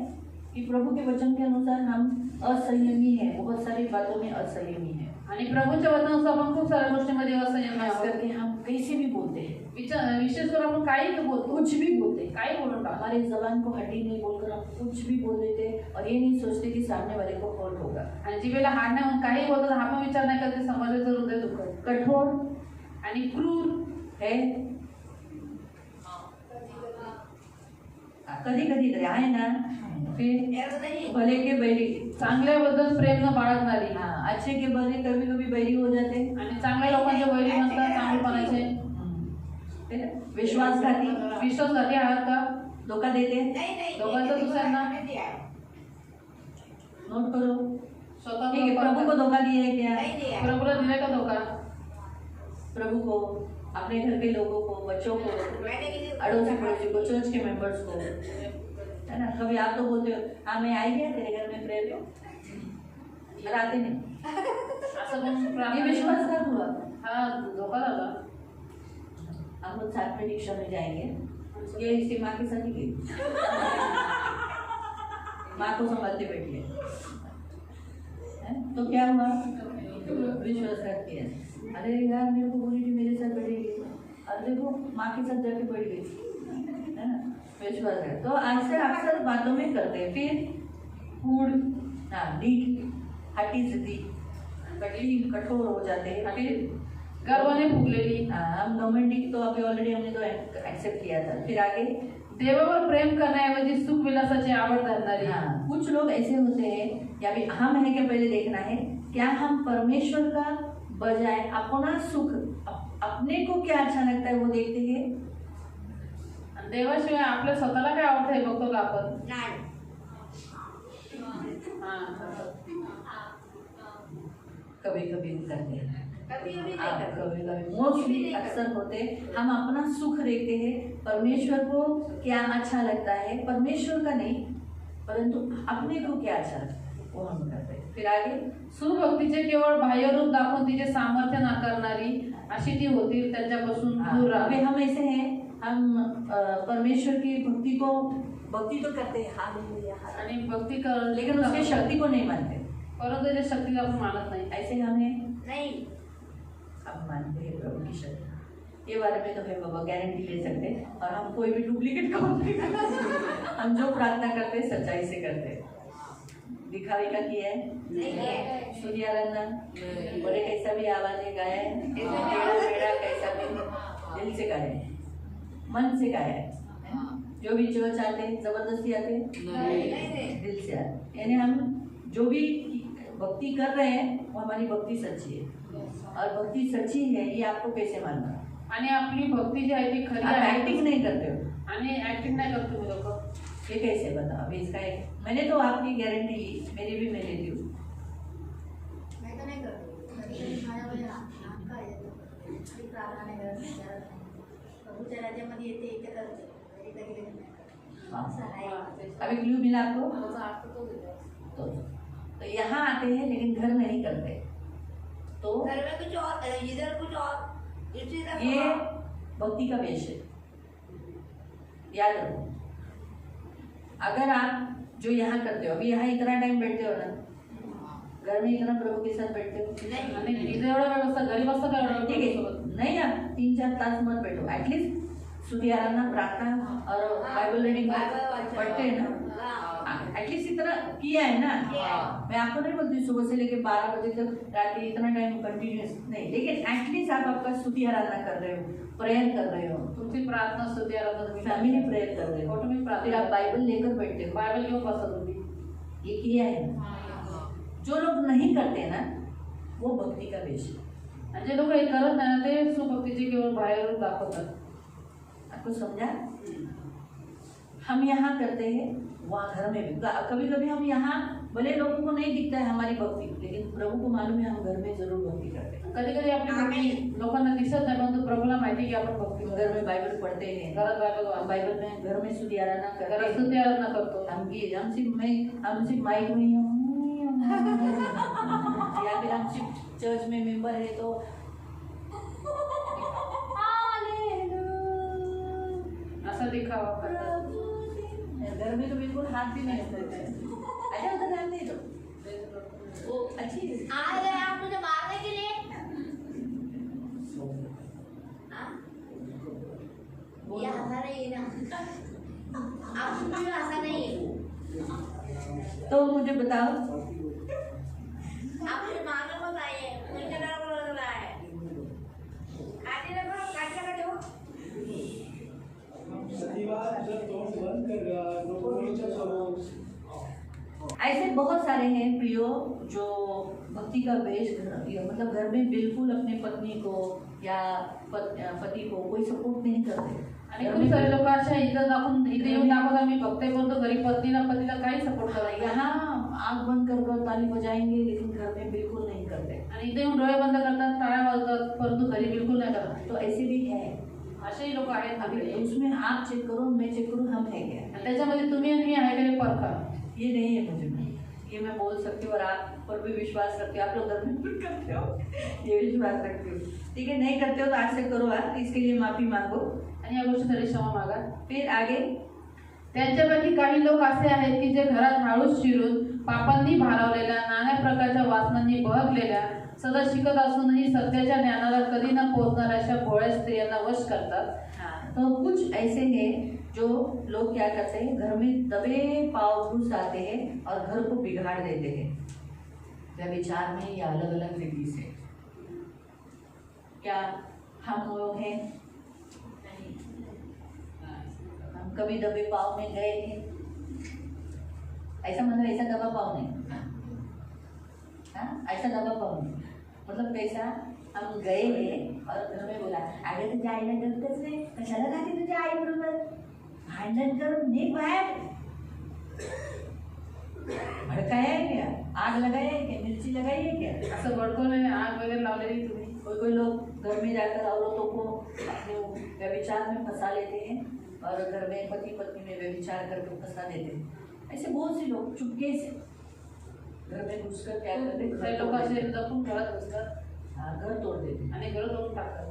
कि प्रभु के वचन के अनुसार हम असंयमी है, बहुत सारी बातों में असंयमी है। आणि प्रभूच्या वचनानुसार आपण खूप साऱ्या गोष्टींमध्ये असंयमी खास आहोत. करके हम कैसे भी बोलते हैं, विशेष करून आपण काही बोलतो, कुछ भी बोलते हैं, काही बोलून टाकतो. हमारे जबान को हड्डी नहीं बोलकर हम कुछ भी बोल देते हैं और ये नहीं सोचते कि सामने वाले को हर्ट होगा। आणि जीवेला हाड नाही होऊन काही बोलतात, हा पण विचार नाही करते समाजाचं हृदय दुखत. कठोर आणि क्रूर है, कधी कधी तरी आहे ना। फिर यार नहीं भले के बैरी, चांगल्याबद्दल प्रेम न बाळगणारी. हाँ, अच्छे के भले कभी कभी बैरी हो जाते हैं। आणि चांगल्या लोकांच्या वैरी म्हणतात चांगलेपणाचे. फिर विश्वासघाती, विश्वासघाती आहात का? धोखा देते हैं। नहीं नहीं दोघांचं दुसऱ्यांना नहीं दिया है, नोट करो, स्वतः ठीक है। प्रभु को धोखा दिया है क्या? नहीं दिया है। प्रभूला दिले का धोका? प्रभु को, अपने घर के लोगों को, बच्चों को, मैंने किसी अड़ोसी पड़ोसी को, चर्च के मेंबर्स को, है ना। कभी आप तो बोलते हो हाँ मैं आई गया तेरे घर में प्रेयर में, पर आते नहीं, असं पण ये विश्वासघात हुआ। हा धोका झाला. हम लोग साथ में रिक्शा में जाएंगे, ये इसकी माँ के साथ ही गई, माँ को संभालते बैठी है, तो क्या हुआ? विश्वासघात किया। अरे यार मेरे को बोली थी मेरे साथ बैठेगी, और देखो माँ के साथ जाके बैठ गई, है ना। विश्वासघात तो अक्सर अक्सर बातों में करते हैं। फिर फूड, हाँ, ढीठ, हटी जिद्दी, कठोर हो जाते हैं। फिर गर्वाने फुगलेली. हम रोमांटिक तो अभी ऑलरेडी हमने तो एक्सेप्ट किया था। फिर आगे देवावर प्रेम करण्याऐवजी सुख विलासाची आवड धरणारी. हाँ, कुछ लोग ऐसे होते हैं, या भी हम है क्या पहले देखना है, क्या हम परमेश्वर का बजाय अपना सुख, अपने को क्या अच्छा लगता है वो देखते हैं। देवाशिवाय आपल्या स्वतःला काय आवडतं हे बघतो का आपण? नहीं कभी कभी करते हैं, कभी कभी नहीं हाँ, करते। कभी कभी मोस्टली अक्सर होते हैं। हम अपना सुख देखते हैं, परमेश्वर को क्या अच्छा लगता है, परमेश्वर का नहीं परंतु अपने को क्या अच्छा लगता है वो हम करते हैं। फिर आगे सुभक्तीचे केवळ बाह्यरूप दाखवून तिचे सामर्थ्य नाकारणारी अशी ती होतील, त्यांच्यापासून दूर अभी राहा. हम ऐसे हैं, हम परमेश्वर की भक्ति तो करते हैं, हालेलुया, आणि भक्ती कर, लेकिन उसकी शक्ति को नहीं मानते. परंतु त्याच्या शक्तीला आपण मानत नाही. ऐसे हमें नहीं हम मानते हैं प्रभु की शक्ति. ये बारे में तो है बाबा गारंटी ले सकते हैं, और हम कोई भी डुप्लीकेट काम नहीं करते. हम जो प्रार्थना करते हैं सच्चाई से करते हैं. दिखावे का किया है नहीं है सूर्यारंगा बड़े कैसा भी आवाजें गाया है, टेढ़ा कैसा भी दिल से गाया है, मन से गाया है. जो भी चर्च आते हैं जबरदस्ती आते हैं, नहीं दिल से आते. यानी हम जो भी भक्ति कर रहे हैं वो हमारी भक्ति सच्ची है, और भक्ति सच्ची है ये आपको कैसे मानना. आणि आपली भक्ती जी आहे ती खरी आप आहे एक्टिंग नहीं करते हो, आणि ऍक्टिंग नाही करत तुम्ही लोक. ये कैसे बताओ. अभी इसका मैंने तो आपकी गारंटी ली, मेरी भी मैं लेती हूँ. मैं तो नहीं करती. माझ्या म्हणजे नाम काय येतं प्रार्थना नाही करत. प्रभूच्या राज्यामध्ये येते इथे करते. कधी कधी नाही करत. असं आहे. अभी क्लू मिला आपको. त्याचा अर्थ तो दिला. तो यहाँ आते हैं लेकिन घर नहीं करते. तो घर में कुछ और, इधर कुछ और, दूसरी तरफ ये और. भक्ति का वेश है, याद रखो. अगर आप जो यहाँ करते हो, अभी यहाँ इतना टाइम बैठते हो ना, घर में इतना प्रभु के साथ बैठते हो, आणि इथे एवढा वेळ बसता, घरी बसता का एवढा ठीक वेळ है. सोबत? नहीं आप 3-4 तास मत बैठो. एटलीस्ट स्तुति आराधना प्रार्थना और बाइबल रीडिंग पढ़ते हैं ना, एटलीस्ट इतना किया है ना. मैं आपको नहीं बोलती सुबह से लेके 12 बजे तक रात के इतना टाइम कंटिन्यूस नहीं, लेकिन एटलीस्ट आप आपका स्तुति आराधना कर रहे हो, प्रेयर कर रहे हो, तुमची प्रार्थना स्तुती आराधना तुम्ही फैमिली प्रेयर कर रहे हो, तुम्ही फिर प्रार्थना आप बाइबल लेकर बैठते हो. बायबल घेऊन बसा तुम्ही. ये किया है ना. जो लोग नहीं करते ना वो भक्ति का वेश है. आणि जे लोक हे करत नाही ना, ते सुभक्तीचे केवळ बाहेरून दाखवतात. आपको समझा. हम यहाँ करते हैं, वहाँ घर में भी. कभी कभी हम यहाँ भले लोगों को नहीं दिखता है हमारी भक्ति, लेकिन प्रभु को मालूम है हम घर में जरूर भक्ति करते हैं. कधी कधी आपली भक्ती लोकांना दिसत नाही, परंतु प्रभूला माहिती की आपण भक्ती करतो. घर में बाइबल पढ़ते हैं, घरात बायबल हम बाइबल में घर में स्तुति आराधना करते घरात हैं. स्तुती आराधना करतो. हम सिर्फ माइक में ही या फिर हम सिर्फ चर्च में मेंबर है तो असा दिखावा करतात. घर में तो बिल्कुल हाथ भी नहीं होता है. अच्छा उधर ध्यान दे दो. वो अच्छी है. आ गए आप मुझे मारने के लिए. हाँ? ये हंसा नहीं है ना. आप भी हंसा नहीं है. तो मुझे बताओ आप मुझे मारने मत आइए. मुझे डर लग रहा है. काटे लगा काटे हो. शनिवार जब तोड़ बंद कर रहा लोगों नीचे करो. ऐसे बहुत सारे हैं प्रियो जो भक्ति का वेश मतलब घर में बिल्कुल अपने पत्नी को या पति को कोई सपोर्ट नहीं करते. आणि खूप सारे लोक अशा इथं दाखवून इथे येऊन दाखवतात मी बघते, परंतु घरी पतीला काही सपोर्ट करायला. यहाँ आँख बंद कर ताली बजाएंगे लेकिन घर में बिल्कुल नहीं करते. आणि इथे येऊन डोळे बंद करतात, टाळ्या वाजतात, परंतु घरी बिलकुल नाही करत. तो ऐसे भी है. असेही लोक आहेत. अभी आणि उसमें आप चेक करो, मैं चेक करूँ, हम है क्या. त्याच्यामध्ये तुम्ही आणि मी आहे का हे परखा. ये नहीं है मुझे. ये मैं बोल सकती हूँ और आप पर भी विश्वास रखते हो. आप लोग घर में भी करते हो, ये विश्वास रखते हो. ठीक है, नहीं करते हो तो आज से करो. आप इसके लिए माफी मांगो आणि या गोष्टीसाठी क्षमा मागा. फिर आगे. त्यांच्यापैकी काही लोक असे आहेत की जे घरात हाळूस शिरून पापांनी भारावलेल्या, नाना प्रकारच्या वासनांनी बहकलेल्या, सदा शिकत असूनही सत्याच्या ज्ञानाला कधी न पोहोचणाऱ्या अशा भोळ्या स्त्रियांना वश करतात. तो कुछ ऐसे हैं जो लोग क्या करते हैं, घर में दबे पाव घुस आते हैं और घर को बिगाड़ देते हैं व्यभिचार में या अलग अलग रीति से. क्या हम लोग हैं? हम कभी दबे पाव में गए थे? ऐसा मतलब ऐसा दबा पाव नहीं. हाँ, ऐसा दबा पाव नहीं मतलब कैसा. हम गए हैं और घर में बोला अगं तुझ्या आईला गलतच नाही, कशाला जाते तुझ्या आई बरोबर, भांडण करून निघ बाहेर. भड़काया है क्या, आग लगाया है क्या, मिर्ची लगाई है क्या. असं भडकवून आग वगैरे लावलेली तुम्ही. कोई लोग घर में जाकर औरतों को अपने व्यभिचार में फंसा लेते हैं और घर में पति पत्नी में व्यभिचार करके फंसा देते हैं. ऐसे बहुत से लोग चुपके से घर में घुसकर क्या करते, काही लोक असे लपून घरात बसतात हाँ, घर तोड़ देते, आणि घर तोडून टाकतात।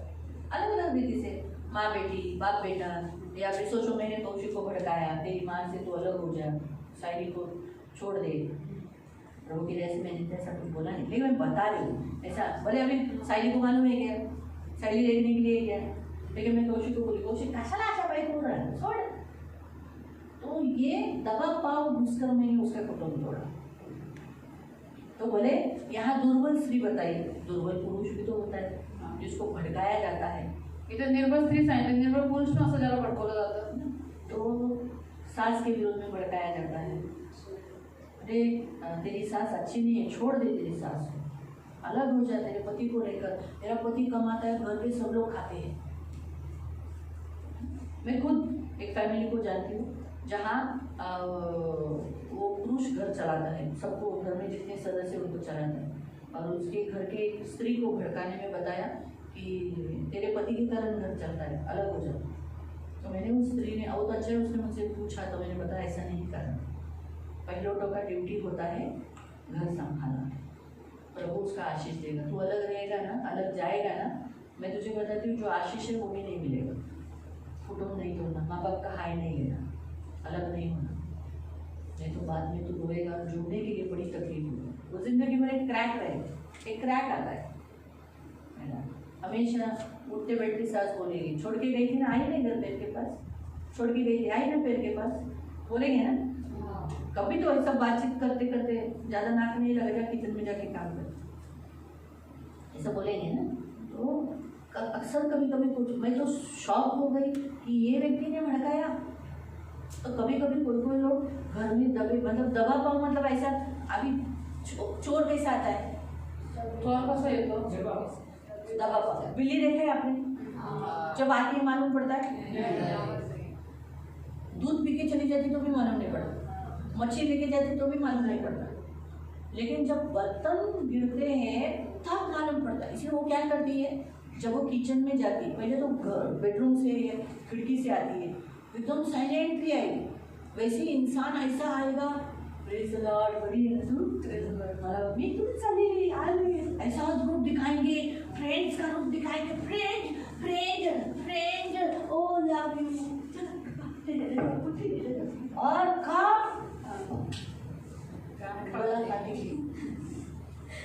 अलग अलग रीति से। माँ बेटी, बाप बेटा, या फिर सोचो मैंने कौशिक को भड़काया, तेरी माँ से तू अलग हो जा, सायली को छोड़ दे। प्रभु की दया से मैंने ऐसा कुछ बोला नहीं, लेकिन मैं बता रही हूँ ऐसा। बोले अभी सायली को मालूम है क्या, सायली देखने के लिए क्या, लेकिन मैं कौशिक को बोली, कौशिक कशाला अशा बाई करून राहिला, सोड। तो ये दबा पाव घुसकर मैंने उसका कुटुंब तोड़ा। तो बोले यहाँ दुर्बल स्त्री बताई, दुर्बल पुरुष भी तो होता है जिसको भड़काया जाता है। इथे निर्बल स्त्री सांगितलं, निर्बल पुरुष पण असं ज्याला भडकवलं जातं। तो सास के विरोध में भड़काया जाता है, अरे तेरी सास अच्छी नहीं है, छोड़ दे तेरी सास को, अलग हो जा तेरे पति को लेकर, तेरा पति कमाता है, घर पे सब लोग खाते हैं। मैं खुद एक फैमिली को जानती हूँ जहाँ वो पुरुष घर चलाता है, सबको घर में जितने सदस्य उनको चलाता है, और उसके घर के एक स्त्री को भड़काने में बताया कि तेरे पति के कारण घर चलता है, अलग हो जाओ। तो मैंने उस स्त्री ने, बहुत अच्छा है, उसने मुझसे पूछा तो मैंने बताया ऐसा नहीं करना, पहिलोटों का ड्यूटी होता है घर संभालना, प्रभु उसका आशीष देगा। तू अलग रहेगा ना, अलग जाएगा ना, मैं तुझे बताती हूँ जो आशीष है वो भी नहीं मिलेगा। कुटुंब नहीं तोड़ना, माँ बाप का हाय नहीं लेना, अलग नहीं होना, नहीं तो बाद में तू रोएगा और जुड़ने के लिए बड़ी तकलीफ होगी। वो जिंदगी में एक क्रैक रहे, एक क्रैक आता है ना। हमेशा उठते बैठते सास बोलेगी, छोड़ के गई थी ना, आई नहीं घर पेड़ के पास, छोड़ के गई थी, आई ना पेड़ के पास, बोलेंगे ना। कभी तो ऐसा बातचीत करते करते ज़्यादा नाक नहीं लगेगा, किचन में जाके काम कर, ऐसा बोलेंगे ना। तो अक्सर कभी कभी कुछ, मैं तो शॉक हो गई कि ये व्यक्ति ने भड़काया। तो कभी कभी कोई लोग घर में दबे, मतलब दबा पाओ, मतलब ऐसा अभी चोर कैसा आता है, चोर कसं येतो? दबा पाओ। बिल्ली देखा है आपने, जब आती है मालूम पड़ता है, दूध पी के चली जाती तो भी मालूम नहीं पड़ता, मच्छी लेके जाती तो भी मालूम नहीं पड़ता, लेकिन जब बर्तन गिरते हैं तब मालूम पड़ता है। इसलिए वो क्या करती है, जब वो किचन में जाती है, पहले तो बेडरूम से खिड़की से आती है, एकदम साइलेंटली आएगी, वैसे ही इंसान ऐसा आएगा, प्रेज द लॉर्ड, बड़ी मी तुम चली आ गई, ऐसा रूप दिखाएंगे, फ्रेंड्स का रूप दिखाएंगे, friend friend friend oh love you, और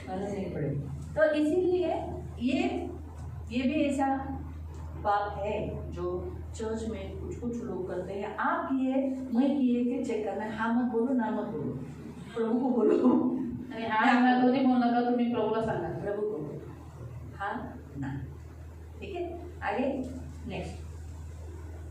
नहीं पड़े। तो इसीलिए ये भी ऐसा बात है जो चर्च में कुछ कुछ लोग करते हैं। आप किए, मैं किए के चेक करना है, हाँ मत बोलो ना मत बोलो, प्रभु को बोलो, आणि हा ना दोन्ही बोलू नका, तुम्ही प्रभूला सांगा, प्रभु को बोलो, हाँ ना। ठीक है, आगे नेक्स्ट।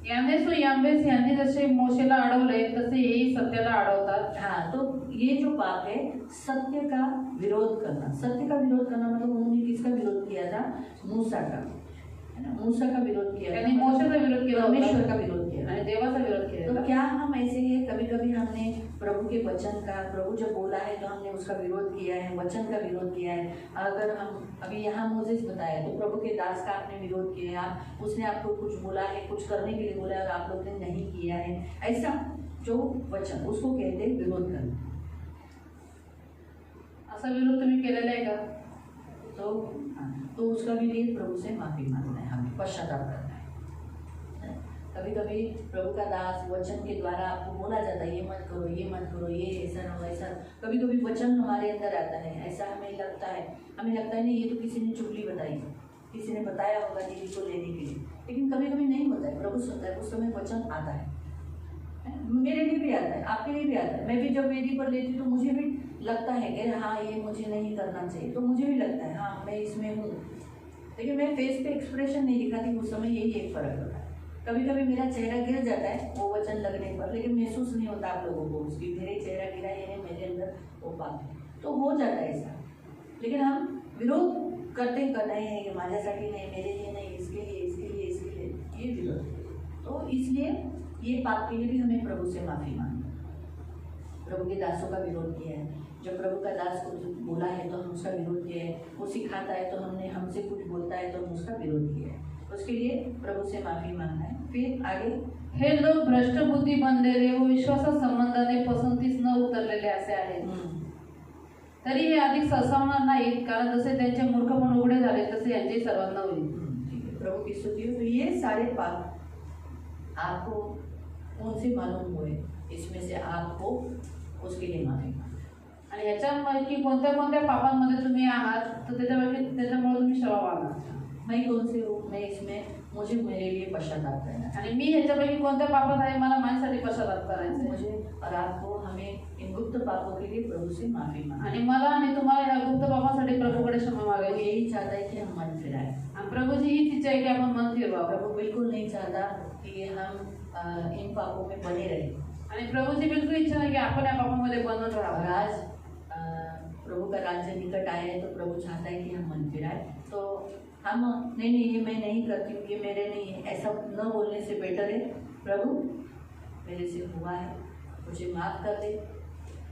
यानेस व याम्बेस यांनी जसे मोशेला अडवले तसे हेही सत्याला अडवतात। हाँ, तो ये जो पाप है सत्य का विरोध करना। सत्य का विरोध करना मतलब उन्होंने किसका विरोध किया था, मूसा का, है ना, मूसा का विरोध किया, यानी मोशेचा विरोध केला, परमेश्वर का विरोध किया आणि देवाचा विरोध केला। तो क्या हम ऐसे हैं, कभी कभी हमने प्रभु के वचन का, प्रभु जब बोला है तो हमने उसका विरोध किया है, वचन का विरोध किया है। अगर हम अभी यहाँ मोसेस बताया तो प्रभु के दास का आपने विरोध किया है, आप उसने आपको कुछ बोला है, कुछ करने के लिए बोला है और आप लोग ने नहीं किया है, ऐसा जो वचन उसको कहते हैं विरोध करना। असा विरोध तुम्ही केलेला आहे का? तो उसका भी लिए प्रभु से माफी मांगना है, हमें पश्चाताप करना है। कभी कभी प्रभु का दास वचन के द्वारा आपको बोला जाता है ये मत करो, ये मत करो, ये ऐसा ना हो, ऐसा। कभी कभी वचन हमारे अंदर आता है, ऐसा हमें लगता है नहीं ये तो किसी ने चुगली बताई, किसी ने बताया होगा दीदी को लेने के लिए, लेकिन कभी कभी नहीं होता है, प्रभु सुनता है, उस समय वचन आता है। मेरे लिए भी आता है, आपके लिए भी आता है। मैं भी जब वेदी पर लेती तो मुझे भी लगता है कि हाँ ये मुझे नहीं करना चाहिए, तो मुझे भी लगता है हाँ मैं इसमें हूँ, लेकिन मैं फेस पे एक्सप्रेशन नहीं दिखाती, उस समय यही एक फर्क होता है। कभी कभी मेरा चेहरा गिर जाता है वो वचन लगने पर, लेकिन महसूस नहीं होता आप लोगों को उसकी, मेरे चेहरा गिरा ये मेरे अंदर वो पाप है, तो हो जाता है ऐसा। लेकिन हम विरोध करते हैं कि माझ्यासाठी नहीं, मेरे लिए नहीं, इसके लिए ये विरोध। तो इसलिए ये पाप के लिए भी हमें प्रभु से माफी मांगनी। प्रभु के दासों का विरोध किया है, जब प्रभु का दास कुछ बोला है तो हम उसका विरोध किया है, वो सिखाता है तो हमने हमसे कुछ बोलता है तो हम उसका विरोध किया है, उसके लिए प्रभु से माफी मांगना है। फिर आगे, हे लोक भ्रष्ट बुद्धी बनलेले व विश्वासा संबंधाने पसंतीस न उतरलेले असे आहेत। तरी हे अधिक ससावणार नाहीत, कारण जसे त्यांचे मूर्खपण उघडे झाले तसे यांचे सर्वांना होईल. ठीक है, प्रभु की स्तुति हो. तो ये सारे पाप आपको कौन से मालूम हुए, इसमें से आपको उसके लिए माफी मांगो. आणि ह्याच्यापैकी कोणत्या कोणत्या पापांमध्ये तुम्ही आहात, तर त्याच्यामुळे तुम्ही क्षमा मागा. मैं कौन से हूँ, मैं इसमें मुझे मेरे लिए पश्चाताप करना है. आणि मी ह्याच्यापैकी कोणत्या पापात आहे, मला माझ्यासाठी पश्चाताप करायचा आहे. मुझे और आपको हमें इन गुप्त पापों के लिए प्रभु से माफी मांगनी. आणि मला आणि तुम्हाला ह्या गुप्त पापासाठी प्रभूकडे क्षमा प्रभु मागायची. यही चाहता है कि हम मन फिराएं. आणि प्रभूची हीच इच्छा आहे की आपण मन फिरवावं. प्रभु बिल्कुल नहीं चाहता कि हम इन पापों में बने रहें. आणि प्रभूची बिलकुल इच्छा नाही की आपण या पापामध्ये बनून और राहावं. आज प्रभु का राज्य निकट आया है, तो प्रभु चाहता है कि हम मन फिराएं. तो हम नहीं ये मैं नहीं करती हूँ, ये मेरे नहीं है, ऐसा न बोलने से बेटर है प्रभु मेरे से हुआ है, मुझे माफ़ कर दे.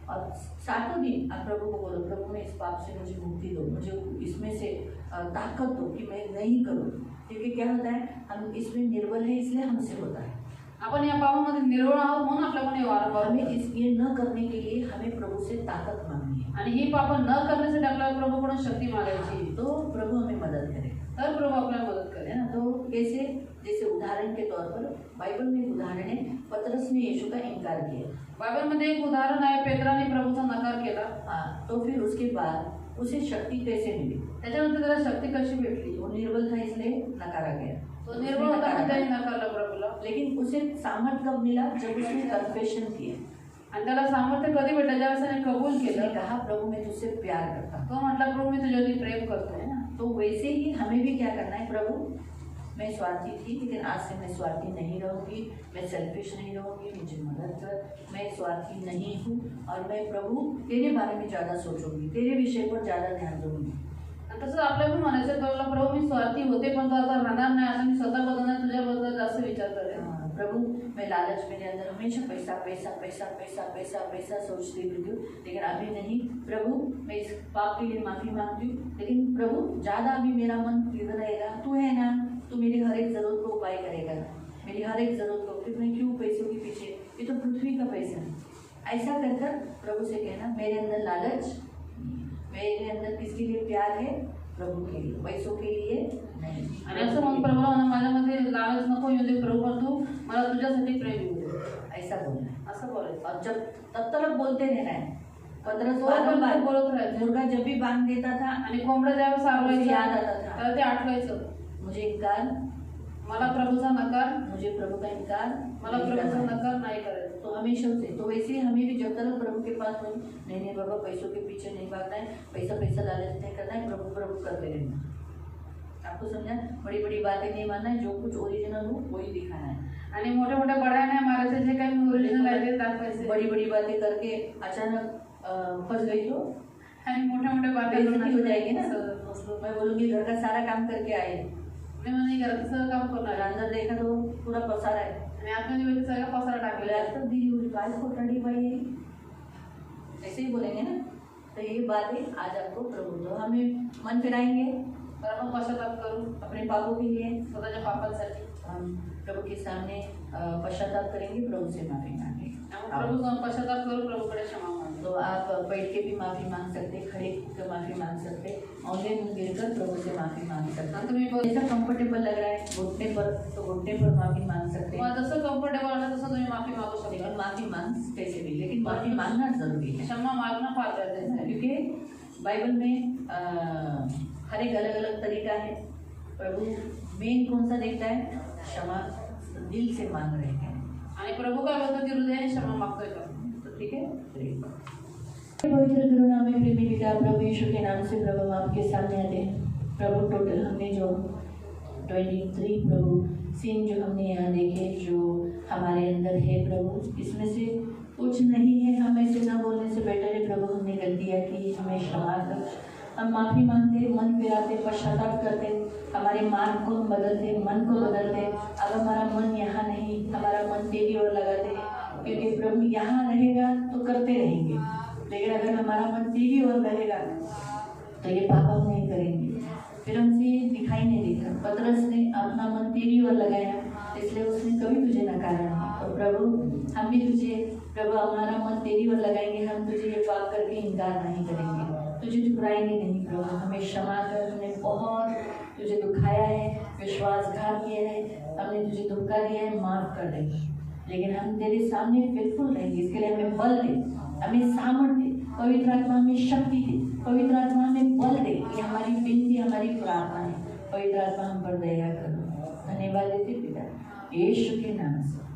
और सातों दिन आप प्रभु को बोलो, प्रभु मैं इस पाप से मुझे मुक्ति दो, मुझे इसमें से ताकत दो कि मैं नहीं करूँ. क्योंकि क्या होता है, हम इसमें निर्बल है इसलिए हमसे होता है. आपण या पापामध्ये निर्वळ आहोत म्हणून आपल्याकडे वारंवार हमें ये न करने के लिए हमें प्रभु से ताकत मांगनी है. आणि ही पाप न करण्यासाठी आपल्याला प्रभूकडून शक्ती मागायची. तो प्रभु हमें मदद करे. तर प्रभू आपल्याला मदत है करेल. ना. तो कैसे, जैसे उदाहरण के तौर पर बाइबल में एक उदाहरण है, पतरस ने यीशु का इनकार किया. बायबलमध्ये एक उदाहरण आहे, पेत्राने प्रभूचा नकार केला. हाँ, तो फिर उसके बाद उसे शक्ति कैसे मिली. त्याच्यानंतर त्याला शक्ती कशी भेटली. वो निर्बल था इसलिए नकारा गया. तो निर्बळ होता म्हणून त्याने नकारला प्रभूला. लेकिन उसे सामर्थ कब मिला, जब उसने कन्फेशन किया. आणि त्याला सामर्थ्य कधी भेटलं, ज्यावेळेस त्याने कबूल उसने केलं. कहा प्रभु मैं तुझसे प्यार करता हूँ. तो म्हटला प्रभू मी तुझ्यावरती प्रेम करतो. है ना. तो वैसे ही हमें भी क्या करना है, प्रभु मैं स्वार्थी थी लेकिन आज से मैं स्वार्थी नहीं रहूँगी, मैं सेल्फिश नहीं रहूँगी, मुझे मदद कर, मैं स्वार्थी नहीं हूँ और मैं प्रभु तेरे बारे में ज़्यादा सोचूंगी, तेरे विषय पर ज़्यादा ध्यान दूंगी. आणि तसं आपल्याला पण म्हणायचं प्रभूला, प्रभू मी स्वार्थी होते पण तो आता राहणार नाही, आता मी स्वतः बदलणार, तुझ्याबद्दल जास्त विचार करेन. प्रभु मैं लालच मेरे अंदर हमेशा पैसा पैसा पैसा पैसा पैसा पैसा सोचती रहती हूँ, लेकिन अभी नहीं. प्रभु मैं इस पाप के लिए माफ़ी मांगती हूँ, लेकिन प्रभु ज़्यादा अभी मेरा मन फिर रहेगा. तू है ना, तू मेरी हर एक ज़रूरत को उपाय करेगा, मेरी हर एक ज़रूरत को. फिर मैं क्यों पैसों के पीछे, ये तो पृथ्वी का पैसा है. ऐसा कर कर प्रभु से कहना, मेरे अंदर लालच, मेरे अंदर किसके लिए प्यार है, प्रभु के लिए, पैसों के लिए नहीं. आणि असं मग प्रभूला म्हणा, माझ्यामध्ये लालच नको येऊ दे प्रभू, पण तू मला तुझ्यासाठी प्रेम येऊ दे. ऐसा बोलना है. असं बोलायचं. और जब तब तक बोलते रहना है. पतरस तो पण बारंबार बोलत राहायचं. मुर्गा जब भी बांध देता था, आणि कोंबडं ज्यावेळेस आरवायचं याद आता था. त्याला ते आठवायचं, मुझे इनकार, मला प्रभूचा नकार, मुझे प्रभु का इनकार मला नहीं प्रभूचा करना है. नकार नाही करायचं. तो हमेशा से, तो वैसे ही हमें भी जब तक प्रभु के पास नहीं नहीं बाबा पैसों के पीछे नहीं भागना है, पैसा पैसा लालच नहीं करना है, प्रभु प्रभु करते रहना. आपको समझा, बड़ी बड़ी बातें नहीं मानना है, जो कुछ ओरिजिनल हो वही दिखाना है. आणि मोठ्या मोठ्या बड्या नाही मारायचे, जे काही ओरिजिनल आहे ते दाखवायचे. बड़ी बड़ी बातें करके अचानक फंस गई तो आणि मोठ्या मोठ्या बेइज्जती हो जाएगी ना. मी मैं बोलूँगी घर का सारा काम करके आए, म्हणजे घरात सगळं काम करणार आहे. अंदर देखा तो पूरा पसारा है. आणि आतमध्ये वेळी सगळा पसारा बोले टाकलेला आज आहे. तक दी हुई बाल को टड़ी भाई है, ऐसे ही बोलेंगे ना. तो ये बातें आज आपको प्रभु, तो हमें मन फिराएंगे तर आपण पश्चाताप करू अपने पापों के लिए. स्वतःच्या पापांसाठी. हम प्रभु के सामने पश्चाताप करेंगे, प्रभु से माफी मांगेंगे. आपण प्रभू पश्चाताप करू, प्रभूकडे क्षमा मागू. तो आप बैठ के भी माफी मांग सकते, खड़े होकर माफी मांग सकते, औंधे मुंह गिरकर प्रभु से माफी मांग सकते. आणि तुम्ही जैसा कंफर्टेबल लग रहा है घुटने पर, तो घुटने पर माफी मांग सकते. तुम्हाला जसं कम्फर्टेबल वाटतं तसं तुम्ही माफी मागू लेकिन शकता. माफी मांग कैसे भी, लेकिन माफी मांगना जरूरी है. क्षमा मागणं फार गरजेचं आहे. क्योंकि बाइबल में हर एक अलग अलग तरीका है. प्रभु मेन कौन सा देखता है, क्षमा दिल से मांग रहे हैं. आणि प्रभु काय बोलतो की हृदयाने क्षमा मागतोय का. तो ठीक है. पवित्र करुणा में प्रेमी पिता प्रभु यीशु के नाम से प्रभु हम आपके सामने आते हैं. प्रभु टोटल हमने जो 23 प्रभु सीन जो हमने यहाँ देखे, जो हमारे अंदर है प्रभु, इसमें से कुछ नहीं है, हम ऐसे ना बोलने से बेटर है प्रभु हमने गलतियाँ की, हमें क्षमा कर. हम माफ़ी मांगते, मन फिराते, पश्चाताप करते, हमारे मार्ग को हम बदलते, मन को बदलते. अब हमारा मन यहाँ नहीं, हमारा मन तेरी ओर लगाते, क्योंकि प्रभु यहाँ रहेगा तो करते रहेंगे, लेकिन अगर हमारा मन तेरी ओर रहेगा तो ये पाप हम नहीं करेंगे. फिर हमसे दिखाई नहीं देता. पतरस ने अपना मन तेरी ओर लगाया, इसलिए उसने कभी तुझे नकारा नहीं. तो प्रभु हम भी तुझे, प्रभु हमारा मन तेरी ओर लगाएंगे, हम तुझे ये पाप करके इनकार नहीं करेंगे. तुझे ठुकराएंगे नहीं प्रभु, हमें क्षमा कर, हमने बहुत तुझे दुखाया है, विश्वासघात किया है, हमने तुझे धोखा दिया है, माफ कर दे। लेकिन हम तेरे सामने बिल्कुल रहेंगे, इसके लिए हमें बल दे, हमें सामर्थ्य दे, पवित्र आत्मा हमें शक्ति दे, पवित्र आत्मा हमें बल दे। ये हमारी विनती, हमारी प्रार्थना है। पवित्र आत्मा हम पर दया करो। धन्यवाद देते पिता, यीशु के नाम से।